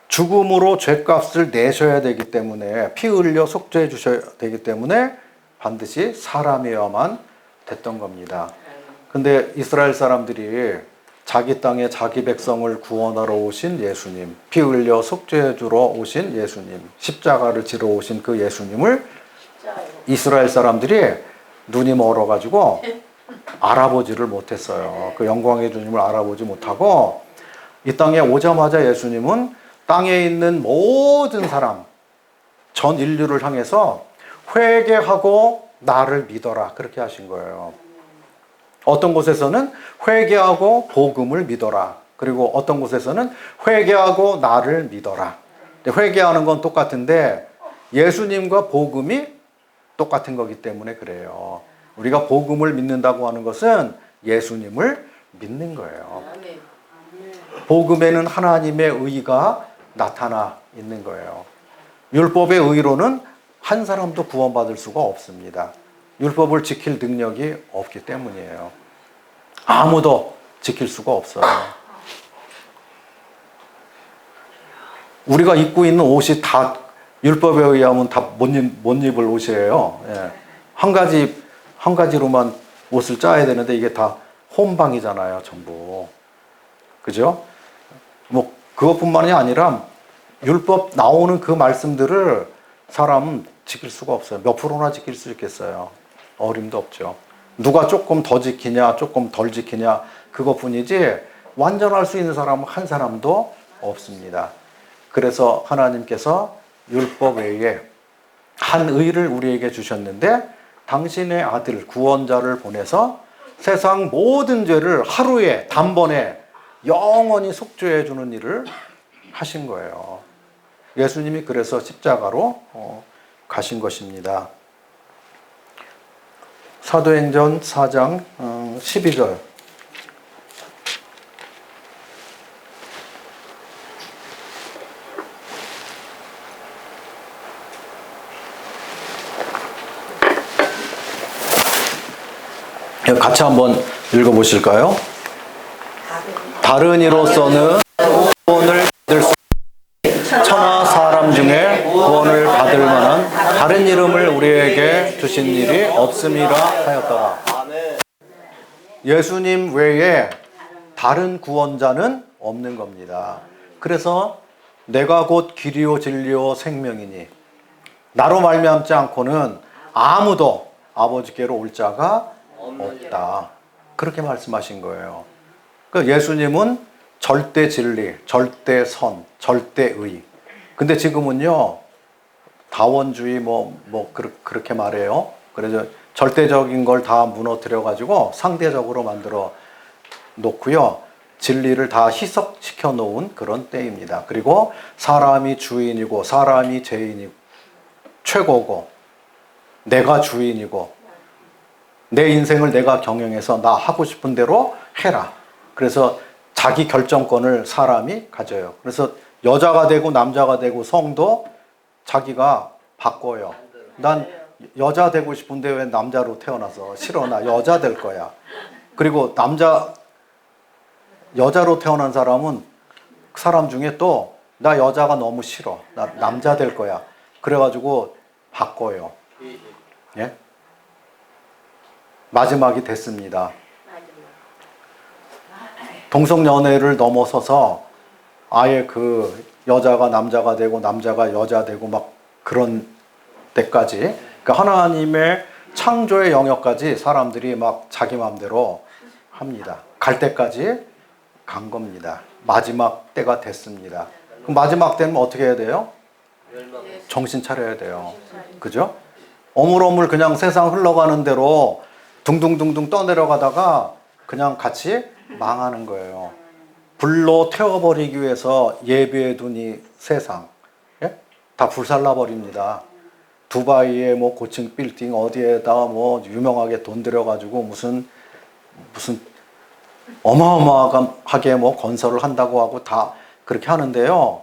죽음으로 죄값을 내셔야 되기 때문에, 피 흘려 속죄해 주셔야 되기 때문에 반드시 사람이어야만 됐던 겁니다. 근데 이스라엘 사람들이 자기 땅에 자기 백성을 구원하러 오신 예수님, 피 흘려 속죄해 주러 오신 예수님, 십자가를 지러 오신 그 예수님을 이스라엘 사람들이 눈이 멀어가지고 알아보지를 못했어요. 그 영광의 주님을 알아보지 못하고, 이 땅에 오자마자 예수님은 땅에 있는 모든 사람, 전 인류를 향해서 회개하고 나를 믿어라, 그렇게 하신 거예요. 어떤 곳에서는 회개하고 복음을 믿어라. 그리고 어떤 곳에서는 회개하고 나를 믿어라. 회개하는 건 똑같은데 예수님과 복음이 똑같은 거기 때문에 그래요. 우리가 복음을 믿는다고 하는 것은 예수님을 믿는 거예요. 복음에는 하나님의 의가 나타나 있는 거예요. 율법의 의로는 한 사람도 구원받을 수가 없습니다. 율법을 지킬 능력이 없기 때문이에요. 아무도 지킬 수가 없어요. 우리가 입고 있는 옷이 다 율법에 의하면 다 못 입을 옷이에요. 예. 한 가지로만 옷을 짜야 되는데 이게 다 혼방이잖아요, 전부. 그죠? 뭐 그것뿐만이 아니라 율법 나오는 그 말씀들을 사람은 지킬 수가 없어요. 몇 프로나 지킬 수 있겠어요? 어림도 없죠. 누가 조금 더 지키냐, 조금 덜 지키냐, 그것뿐이지 완전할 수 있는 사람은 한 사람도 없습니다. 그래서 하나님께서 율법 외에 한 의를 우리에게 주셨는데, 당신의 아들 구원자를 보내서 세상 모든 죄를 하루에 단번에 영원히 속죄해 주는 일을 하신 거예요. 예수님이 그래서 십자가로 가신 것입니다. 사도행전 4장 12절. 같이 한번 읽어보실까요? 다른 이로서는 구원을 받을 수 천하 사람 중에 구원을 받을 만한 다른 이름을 우리에게 주신 일이 없음이라 하였더라. 예수님 외에 다른 구원자는 없는 겁니다. 그래서 내가 곧 길이요 진리요 생명이니 나로 말미암지 않고는 아무도 아버지께로 올 자가 없다. 그렇게 말씀하신 거예요. 그러니까 예수님은 절대 진리, 절대 선, 절대 의. 근데 지금은요, 다원주의 그렇게 말해요. 그래서 절대적인 걸 다 무너뜨려가지고 상대적으로 만들어 놓고요. 진리를 다 희석시켜 놓은 그런 때입니다. 그리고 사람이 주인이고, 사람이 죄인이고, 최고고, 내가 주인이고, 내 인생을 내가 경영해서 나 하고 싶은 대로 해라. 그래서 자기 결정권을 사람이 가져요. 그래서 여자가 되고 남자가 되고 성도 자기가 바꿔요. 난 여자 되고 싶은데 왜 남자로 태어나서 싫어. 나 여자 될 거야. 그리고 여자로 태어난 사람은 사람 중에 또 나 여자가 너무 싫어. 나 남자 될 거야. 그래가지고 바꿔요. 예? 마지막이 됐습니다. 동성연애를 넘어서서 아예 그 여자가 남자가 되고 남자가 여자 되고 막 그런 데까지, 그러니까 하나님의 창조의 영역까지 사람들이 막 자기 마음대로 합니다. 갈 때까지 간 겁니다. 마지막 때가 됐습니다. 그럼 마지막 때는 어떻게 해야 돼요? 정신 차려야 돼요. 그죠? 어물어물 그냥 세상 흘러가는 대로 둥둥둥둥 떠내려가다가 그냥 같이 망하는 거예요. 불로 태워버리기 위해서 예비해둔 이 세상, 예? 다 불살라 버립니다. 두바이에 뭐 고층 빌딩 어디에다 뭐 유명하게 돈 들여가지고 무슨 어마어마하게 뭐 건설을 한다고 하고 다 그렇게 하는데요.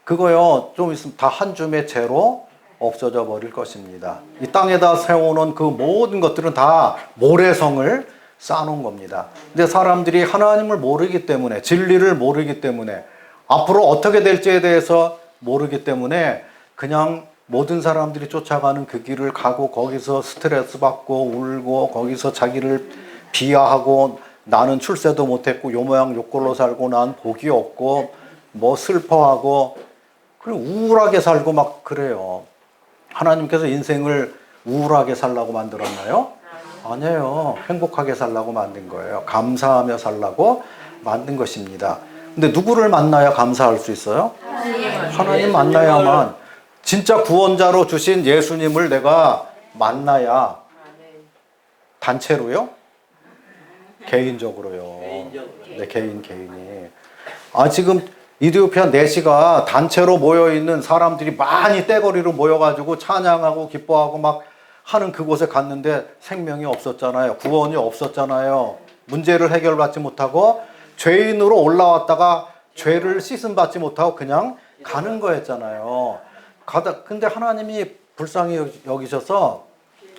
그거요, 좀 있으면 다 한 줌의 재로 없어져 버릴 것입니다. 이 땅에다 세워놓은 그 모든 것들은 다 모래성을 쌓아놓은 겁니다. 근데 사람들이 하나님을 모르기 때문에, 진리를 모르기 때문에, 앞으로 어떻게 될지에 대해서 모르기 때문에 그냥 모든 사람들이 쫓아가는 그 길을 가고 거기서 스트레스 받고 울고 거기서 자기를 비하하고 나는 출세도 못했고 요 모양 요 꼴로 살고 난 복이 없고 뭐 슬퍼하고 그리고 우울하게 살고 막 그래요. 하나님께서 인생을 우울하게 살라고 만들었나요? 아니에요. 행복하게 살라고 만든 거예요. 감사하며 살라고 만든 것입니다. 근데 누구를 만나야 감사할 수 있어요? 하나님 만나야만. 진짜 구원자로 주신 예수님을 내가 만나야. 단체로요? 개인적으로요. 네, 개인이. 지금 이디오피아 내시가 단체로 모여있는 사람들이 많이 떼거리로 모여가지고 찬양하고 기뻐하고 막 하는 그곳에 갔는데 생명이 없었잖아요. 구원이 없었잖아요. 문제를 해결받지 못하고 죄인으로 올라왔다가 죄를 씻음받지 못하고 그냥 가는 거였잖아요. 근데 하나님이 불쌍히 여기셔서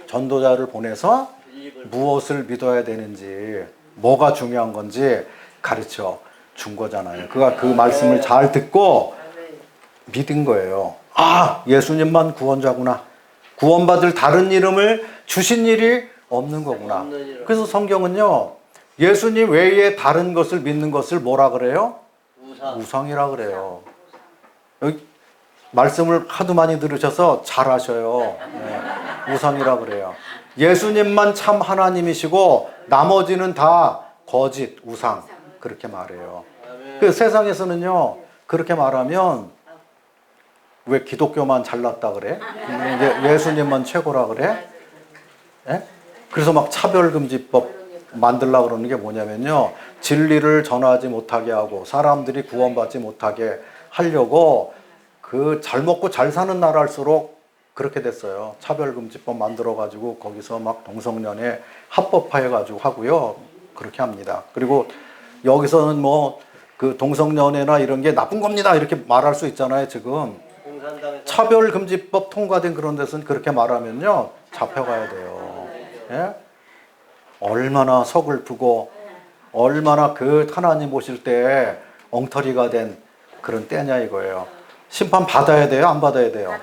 전도자를 보내서 무엇을 믿어야 되는지, 뭐가 중요한 건지 가르쳐 준 거잖아요. 그가 그 말씀을 잘 듣고 믿은 거예요. 예수님만 구원자구나. 구원받을 다른 이름을 주신 일이 없는 거구나. 그래서 성경은요, 예수님 외에 다른 것을 믿는 것을 뭐라 그래요? 우상이라 그래요. 여기 말씀을 하도 많이 들으셔서 잘 아셔요. 네, 우상이라 그래요. 예수님만 참 하나님이시고 나머지는 다 거짓, 우상. 그렇게 말해요. 그 세상에서는요, 그렇게 말하면 왜 기독교만 잘났다 그래? 예수님만 최고라 그래? 예? 그래서 막 차별금지법 만들려고 그러는 게 뭐냐면요, 진리를 전하지 못하게 하고 사람들이 구원받지 못하게 하려고 그 잘 먹고 잘 사는 나라일수록 그렇게 됐어요. 차별금지법 만들어가지고 거기서 막 동성연애 합법화해가지고 하고요. 그렇게 합니다. 그리고 여기서는 뭐 그 동성연애나 이런 게 나쁜 겁니다 이렇게 말할 수 있잖아요. 지금 차별금지법 통과된 그런 데서는 그렇게 말하면요 잡혀가야 돼요. 예? 얼마나 서글프고 얼마나 그 하나님 오실 때 엉터리가 된 그런 때냐 이거예요. 심판 받아야 돼요? 안 받아야 돼요?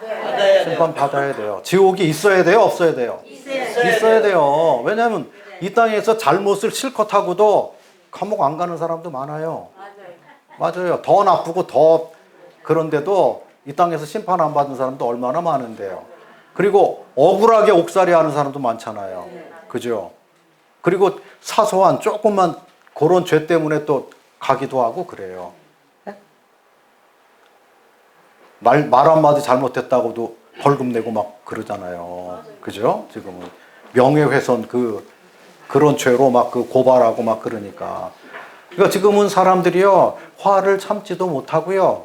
심판 받아야 돼요. 지옥이 있어야 돼요? 없어야 돼요? 있어야 돼요. 왜냐하면 이 땅에서 잘못을 실컷 하고도 감옥 안 가는 사람도 많아요. 맞아요. 더 나쁘고 더 그런데도 이 땅에서 심판 안 받은 사람도 얼마나 많은데요. 그리고 억울하게 옥살이 하는 사람도 많잖아요. 그죠? 그리고 사소한 조금만 그런 죄 때문에 또 가기도 하고 그래요. 말 한마디 잘못했다고도 벌금 내고 막 그러잖아요. 그죠? 지금은 명예훼손 그런 죄로 막 그 고발하고 막 그러니까. 그러니까 지금은 사람들이요, 화를 참지도 못하고요,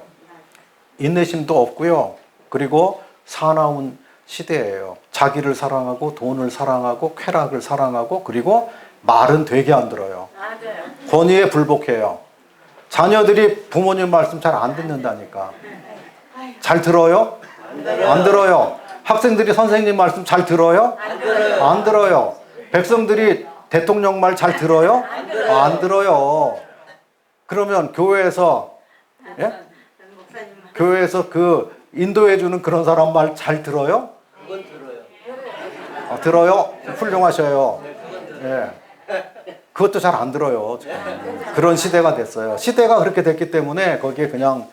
인내심도 없고요, 그리고 사나운 시대예요. 자기를 사랑하고 돈을 사랑하고 쾌락을 사랑하고 그리고 말은 되게 안 들어요. 권위에 불복해요. 자녀들이 부모님 말씀 잘 안 듣는다니까. 잘 들어요? 안 들어요. 학생들이 선생님 말씀 잘 들어요? 안 들어요. 백성들이 대통령 말 잘 들어요? 안 들어요. 그러면 교회에서 교회에서 그 인도해 주는 그런 사람 말 잘 들어요? 그건 들어요. 들어요? 훌륭하셔요. 예. 그것도 잘 안 들어요. 지금. 그런 시대가 됐어요. 시대가 그렇게 됐기 때문에 거기에 그냥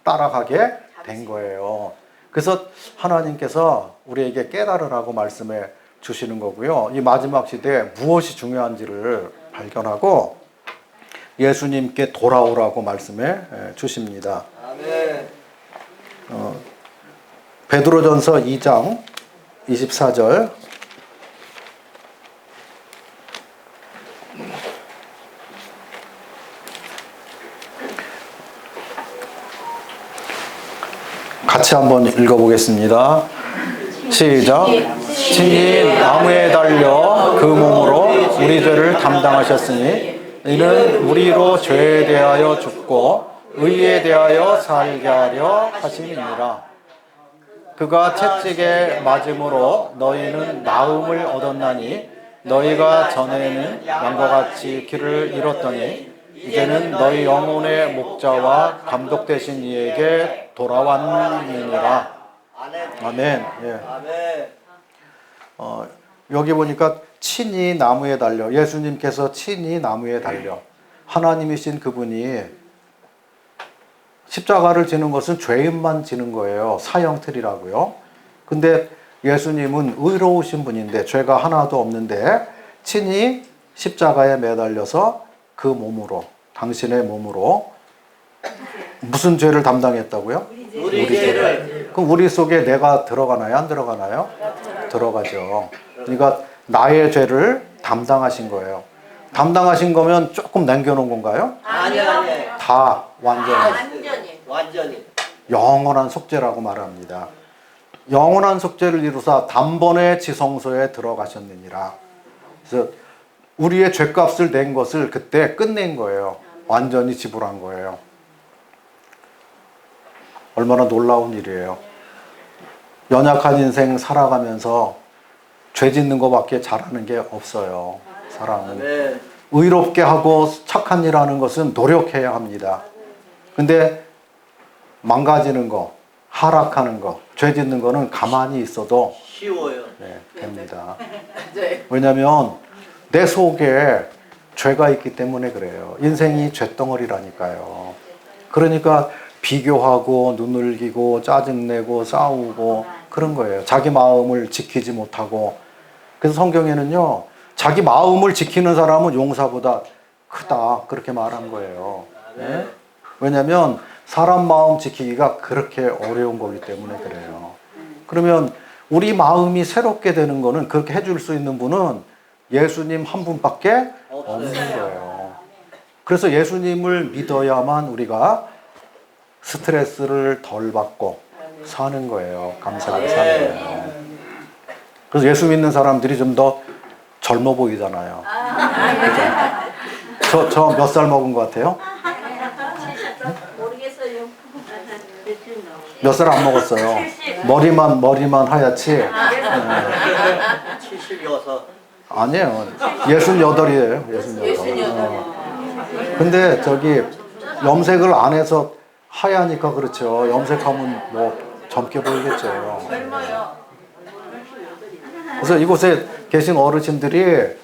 따라가게 된 거예요. 그래서 하나님께서 우리에게 깨달으라고 말씀해 주시는 거고요. 이 마지막 시대에 무엇이 중요한지를 발견하고 예수님께 돌아오라고 말씀해 주십니다. 아멘. 베드로전서 2장 24절. 같이 한번 읽어보겠습니다. 시작. 친히 나무에 달려 그 몸으로 우리 죄를 담당하셨으니 이는 우리로 죄에 대하여 죽고 의에 대하여 살게 하려 하심이니라. 그가 채찍에 맞음으로 너희는 나음을 얻었나니 너희가 전에는 양과 같이 길을 잃었더니 이제는 너희 영혼의 목자와 감독 되신 이에게 돌아왔느니라. 아멘. 예. 여기 보니까 친히 나무에 달려, 예수님께서 친히 나무에 달려, 하나님이신 그분이 십자가를 지는 것은 죄인만 지는 거예요. 사형틀이라고요. 근데 예수님은 의로우신 분인데 죄가 하나도 없는데 친히 십자가에 매달려서 그 몸으로, 당신의 몸으로 무슨 죄를 담당했다고요? 우리 죄를. 그럼 우리 속에 내가 들어가나요? 안 들어가나요? 들어가죠. 그러니까 나의 죄를 담당하신 거예요. 담당하신 거면 조금 남겨놓은 건가요? 아니. 다 완전히 완전히. 영원한 속죄라고 말합니다. 영원한 속죄를 이루사 단번에 지성소에 들어가셨느니라. 그래서 우리의 죄값을 낸 것을 그때 끝낸 거예요. 완전히 지불한 거예요. 얼마나 놀라운 일이에요. 연약한 인생 살아가면서 죄 짓는 것밖에 잘하는 게 없어요. 사람은 의롭게 하고 착한 일 하는 것은 노력해야 합니다. 근데 망가지는 거, 하락하는 거, 죄 짓는 거는 가만히 있어도 쉬워요. 네, 됩니다. 왜냐하면 내 속에 죄가 있기 때문에 그래요. 인생이 죄덩어리라니까요. 그러니까 비교하고 눈을기고 짜증내고 싸우고 그런 거예요. 자기 마음을 지키지 못하고. 그래서 성경에는요, 자기 마음을 지키는 사람은 용사보다 크다 그렇게 말한 거예요. 네? 왜냐하면 사람 마음 지키기가 그렇게 어려운 거기 때문에 그래요. 그러면 우리 마음이 새롭게 되는 거는, 그렇게 해줄 수 있는 분은 예수님 한 분밖에 없는 거예요. 그래서 예수님을 믿어야만 우리가 스트레스를 덜 받고 사는 거예요. 감사하게 사는 거예요. 그래서 예수 믿는 사람들이 좀 더 젊어 보이잖아요. 저 몇 살 먹은 것 같아요? 모르겠어요. 몇 살 안 먹었어요. 머리만 하얗지. 76. 아니에요. 68이에요. 68. 근데 저기 염색을 안 해서 하얘니까 그렇죠. 염색하면 뭐 젊게 보이겠죠. 그래서 이곳에 계신 어르신들이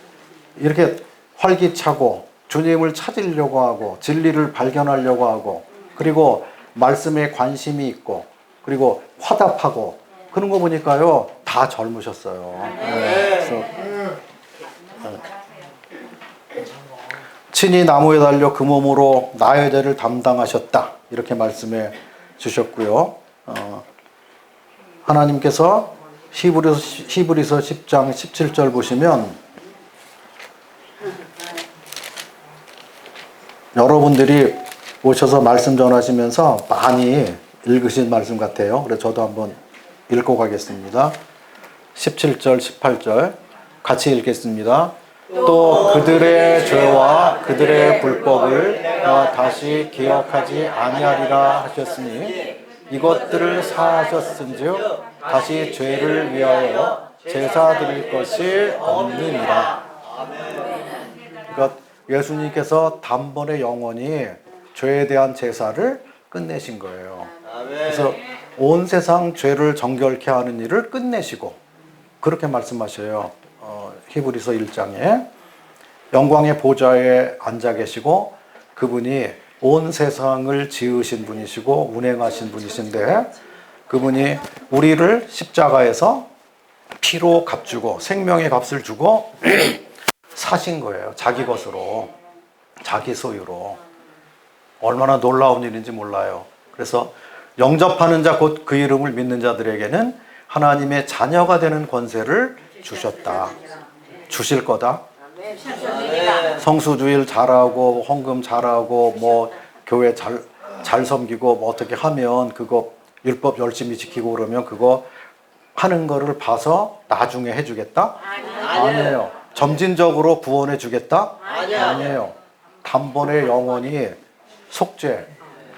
이렇게 활기차고 주님을 찾으려고 하고 진리를 발견하려고 하고, 그리고 말씀에 관심이 있고, 그리고 화답하고 그런 거 보니까요, 다 젊으셨어요. 그래서 친히 나무에 달려 그 몸으로 나의 죄를 담당하셨다 이렇게 말씀해 주셨고요. 하나님께서 히브리서 10장 17절 보시면, 여러분들이 오셔서 말씀 전하시면서 많이 읽으신 말씀 같아요. 그래서 저도 한번 읽고 가겠습니다. 17절 18절 같이 읽겠습니다. 또 그들의 죄와 그들의 불법을 내가 다시 기억하지 아니하리라 하셨으니 이것들을 사하셨은즉 다시 죄를 위하여 제사 드릴 것이 없느니라. 그러니까 예수님께서 단번에 영원히 죄에 대한 제사를 끝내신 거예요. 그래서 온 세상 죄를 정결케 하는 일을 끝내시고, 그렇게 말씀하셔요. 히브리서 1장에 영광의 보좌에 앉아 계시고, 그분이 온 세상을 지으신 분이시고 운행하신 분이신데, 그분이 우리를 십자가에서 피로 값주고 생명의 값을 주고 사신 거예요. 자기 것으로, 자기 소유로. 얼마나 놀라운 일인지 몰라요. 그래서 영접하는 자, 곧 그 이름을 믿는 자들에게는 하나님의 자녀가 되는 권세를 주셨다. 주실 거다. 성수주일 잘하고 헌금 잘하고 뭐 교회 잘 섬기고 뭐 어떻게 하면 그거 율법 열심히 지키고 그러면 그거 하는 거를 봐서 나중에 해주겠다? 아니에요. 점진적으로 구원해 주겠다? 아니에요. 단번에 영원히 속죄해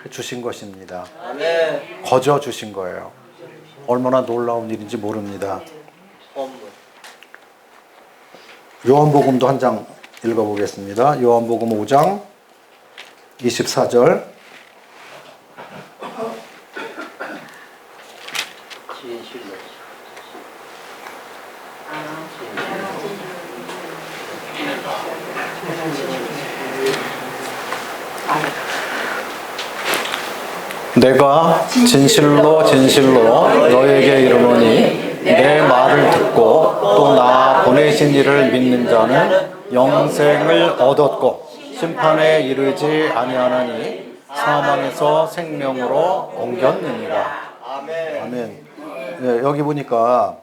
주신 것입니다. 아멘. 거저 주신 거예요. 얼마나 놀라운 일인지 모릅니다. 선물. 요한복음도 한 장 읽어보겠습니다. 요한복음 5장 24절. 진실로. 내가 진실로 진실로 너에게 이르노니 내 말을 듣고 또 나 보내신 이를 믿는 자는 영생을 얻었고 심판에 이르지 아니하나니 사망에서 생명으로 옮겼느니라. 아멘. 아멘. 네, 여기 보니까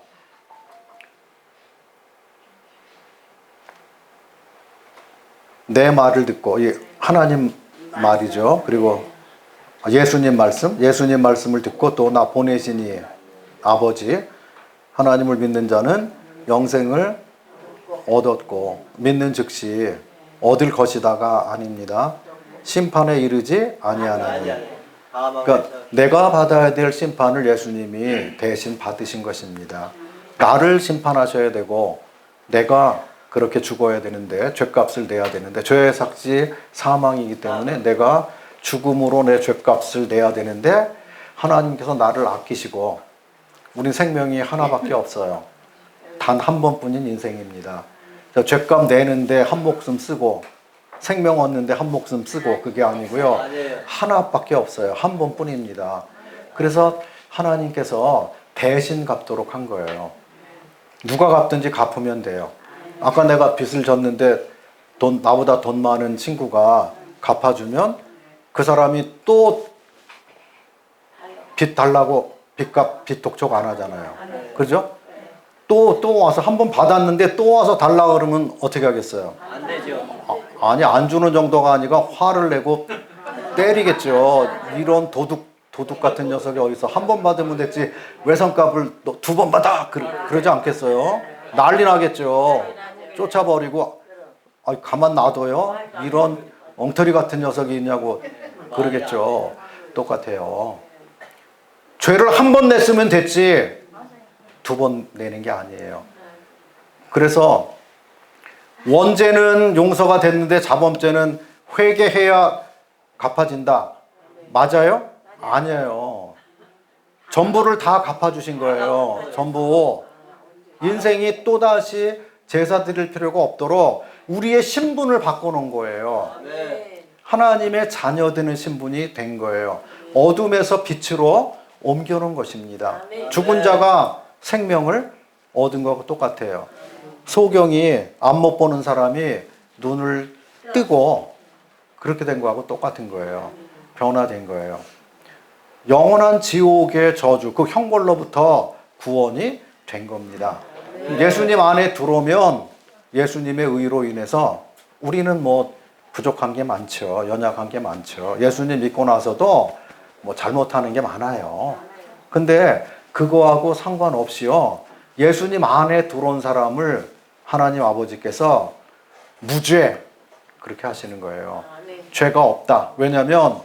내 말을 듣고 하나님 말이죠. 그리고 예수님 말씀을 듣고 또 나 보내신 이 아버지 하나님을 믿는 자는 영생을 얻었고 믿는 즉시 얻을 것이다가 아닙니다. 심판에 이르지 아니하나니. 그러니까 내가 받아야 될 심판을 예수님이 대신 받으신 것입니다. 나를 심판하셔야 되고 내가 그렇게 죽어야 되는데 죄값을 내야 되는데 죄의 삭시 사망이기 때문에 내가 죽음으로 내 죄값을 내야 되는데 하나님께서 나를 아끼시고 우리 생명이 하나밖에 없어요. 단 한 번뿐인 인생입니다. 죄값 내는데 한 목숨 쓰고 생명 얻는데 한 목숨 쓰고 그게 아니고요. 하나밖에 없어요. 한 번뿐입니다. 그래서 하나님께서 대신 갚도록 한 거예요. 누가 갚든지 갚으면 돼요. 아까 내가 빚을 졌는데 나보다 돈 많은 친구가 갚아주면 그 사람이 또 빚 달라고 빚 독촉 안 하잖아요. 그죠? 또 와서 한 번 받았는데 또 와서 달라 그러면 어떻게 하겠어요? 안 되죠. 아니 안 주는 정도가 아니라 화를 내고 때리겠죠. 이런 도둑 같은 녀석이 어디서 한 번 받으면 됐지 외상값을 두 번 받아 그러지 않겠어요? 난리 나겠죠. 쫓아버리고 가만 놔둬요? 이런 엉터리 같은 녀석이 있냐고 그러겠죠. 똑같아요. 죄를 한 번 냈으면 됐지 두 번 내는 게 아니에요. 그래서 원죄는 용서가 됐는데 자범죄는 회개해야 갚아진다. 맞아요? 아니에요. 전부를 다 갚아주신 거예요. 전부. 인생이 또다시 제사 드릴 필요가 없도록 우리의 신분을 바꿔놓은 거예요. 하나님의 자녀되는 신분이 된 거예요. 어둠에서 빛으로 옮겨놓은 것입니다. 죽은 자가 생명을 얻은 것과 똑같아요. 소경이 앞 못 보는 사람이 눈을 뜨고 그렇게 된 거하고 똑같은 거예요. 변화된 거예요. 영원한 지옥의 저주, 그 형벌로부터 구원이 된 겁니다. 예수님 안에 들어오면 예수님의 의로 인해서 우리는 뭐 부족한 게 많죠. 연약한 게 많죠. 예수님 믿고 나서도 뭐 잘못하는 게 많아요. 근데 그거하고 상관없이요. 예수님 안에 들어온 사람을 하나님 아버지께서 무죄 그렇게 하시는 거예요. 죄가 없다. 왜냐하면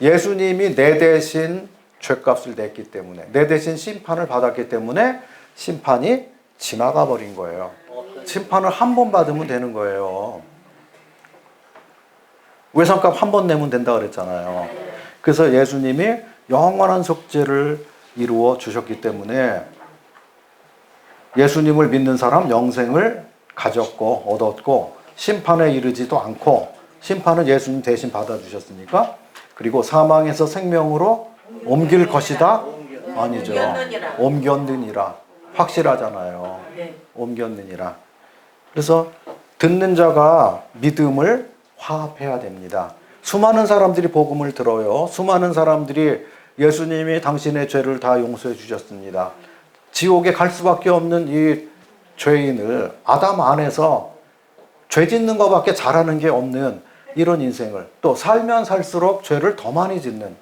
예수님이 내 대신 죄값을 냈기 때문에 내 대신 심판을 받았기 때문에 심판이 지나가 버린 거예요. 심판을 한 번 받으면 되는 거예요. 외상값 한 번 내면 된다 그랬잖아요. 그래서 예수님이 영원한 속죄를 이루어 주셨기 때문에 예수님을 믿는 사람 영생을 가졌고 얻었고 심판에 이르지도 않고 심판은 예수님 대신 받아주셨으니까 그리고 사망에서 생명으로 옮길 것이다? 아니죠. 옮겼느니라. 확실하잖아요. 옮겼느니라. 그래서 듣는 자가 믿음을 화합해야 됩니다. 수많은 사람들이 복음을 들어요. 수많은 사람들이 예수님이 당신의 죄를 다 용서해 주셨습니다. 지옥에 갈 수밖에 없는 이 죄인을 아담 안에서 죄 짓는 것밖에 잘하는 게 없는 이런 인생을 또 살면 살수록 죄를 더 많이 짓는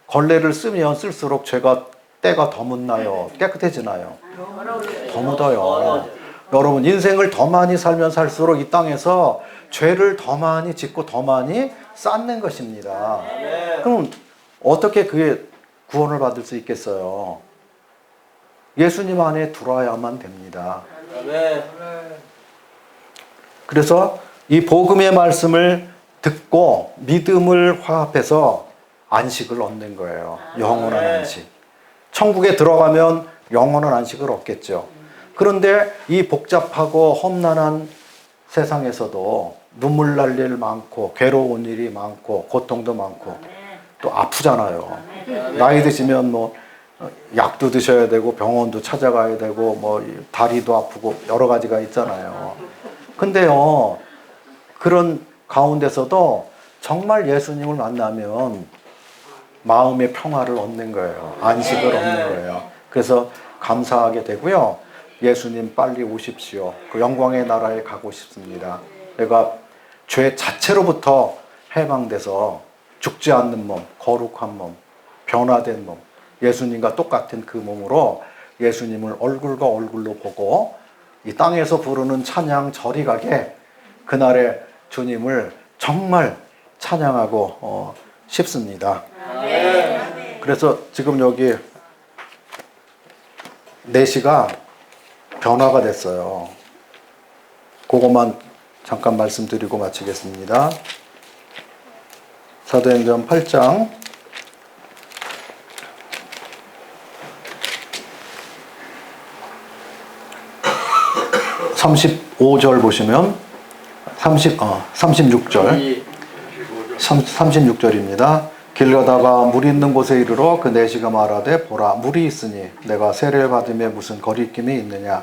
걸레를 쓰면 쓸수록 죄가 때가 더 묻나요? 깨끗해지나요? 더 묻어요. 여러분 인생을 더 많이 살면 살수록 이 땅에서 죄를 더 많이 짓고 더 많이 쌓는 것입니다. 아멘. 그럼 어떻게 그게 구원을 받을 수 있겠어요? 예수님 안에 들어와야만 됩니다. 아멘. 그래서 이 복음의 말씀을 듣고 믿음을 화합해서 안식을 얻는 거예요. 영원한 안식. 천국에 들어가면 영원한 안식을 얻겠죠. 그런데 이 복잡하고 험난한 세상에서도 눈물 날 일 많고 괴로운 일이 많고 고통도 많고 또 아프잖아요. 나이 드시면 뭐 약도 드셔야 되고 병원도 찾아가야 되고 뭐 다리도 아프고 여러 가지가 있잖아요. 근데요, 그런 가운데서도 정말 예수님을 만나면 마음의 평화를 얻는 거예요. 안식을 얻는 거예요. 그래서 감사하게 되고요. 예수님 빨리 오십시오. 그 영광의 나라에 가고 싶습니다. 내가 죄 자체로부터 해방돼서 죽지 않는 몸, 거룩한 몸, 변화된 몸, 예수님과 똑같은 그 몸으로 예수님을 얼굴과 얼굴로 보고 이 땅에서 부르는 찬양 저리 가게 그날의 주님을 정말 찬양하고 싶습니다. 그래서 지금 여기 4시가 변화가 됐어요. 그것만 잠깐 말씀드리고 마치겠습니다. 사도행전 8장 35절 보시면 36절 36절입니다. 길 가다가 물 있는 곳에 이르러 그 4시가 말하되 보라 물이 있으니 내가 세례를 받음에 무슨 거리낌이 있느냐.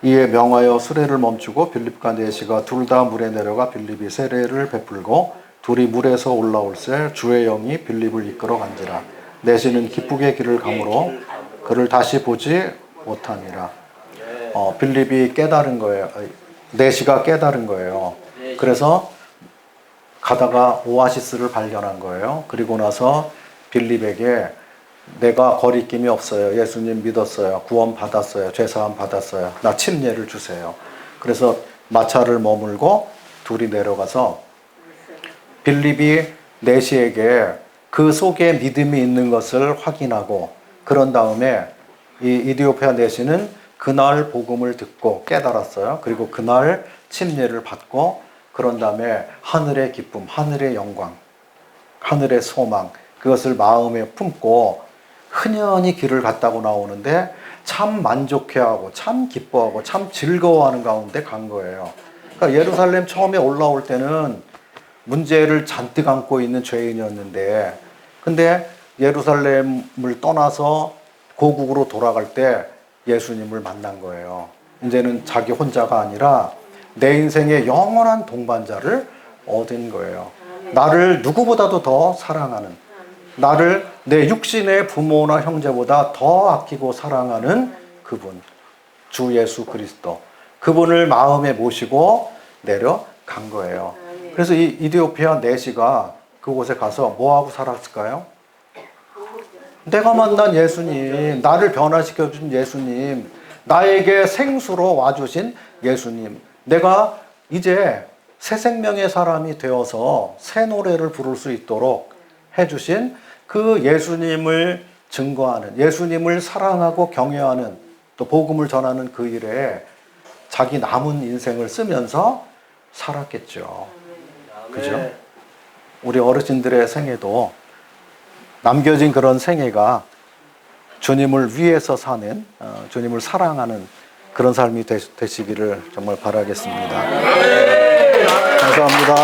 이에 명하여 수레를 멈추고 빌립과 4시가 둘 다 물에 내려가 빌립이 세례를 베풀고 둘이 물에서 올라올새 주의 영이 빌립을 이끌어 간지라. 4시는 기쁘게 길을 가므로 그를 다시 보지 못하니라. 빌립이 깨달은 거예요. 4시가 깨달은 거예요. 그래서 가다가 오아시스를 발견한 거예요. 그리고 나서 빌립에게 내가 거리낌이 없어요. 예수님 믿었어요. 구원 받았어요. 죄사함 받았어요. 나 침례를 주세요. 그래서 마차를 머물고 둘이 내려가서 빌립이 4시에게 그 속에 믿음이 있는 것을 확인하고 그런 다음에 이 이디오피아 4시는 그날 복음을 듣고 깨달았어요. 그리고 그날 침례를 받고 그런 다음에 하늘의 기쁨, 하늘의 영광, 하늘의 소망 그것을 마음에 품고 흔연히 길을 갔다고 나오는데 참 만족해하고 참 기뻐하고 참 즐거워하는 가운데 간 거예요. 그러니까 예루살렘 처음에 올라올 때는 문제를 잔뜩 안고 있는 죄인이었는데 근데 예루살렘을 떠나서 고국으로 돌아갈 때 예수님을 만난 거예요. 이제는 자기 혼자가 아니라 내 인생의 영원한 동반자를 얻은 거예요. 나를 누구보다도 더 사랑하는, 나를 내 육신의 부모나 형제보다 더 아끼고 사랑하는 그분, 주 예수 그리스도. 그분을 마음에 모시고 내려간 거예요. 그래서 이 이디오피아 4시가 그곳에 가서 뭐하고 살았을까요? 내가 만난 예수님, 나를 변화시켜준 예수님, 나에게 생수로 와주신 예수님, 내가 이제 새 생명의 사람이 되어서 새 노래를 부를 수 있도록 해주신 그 예수님을 증거하는, 예수님을 사랑하고 경외하는, 또 복음을 전하는 그 일에 자기 남은 인생을 쓰면서 살았겠죠. 그죠? 우리 어르신들의 생애도 남겨진 그런 생애가 주님을 위해서 사는, 주님을 사랑하는 그런 삶이 되시기를 정말 바라겠습니다. 감사합니다.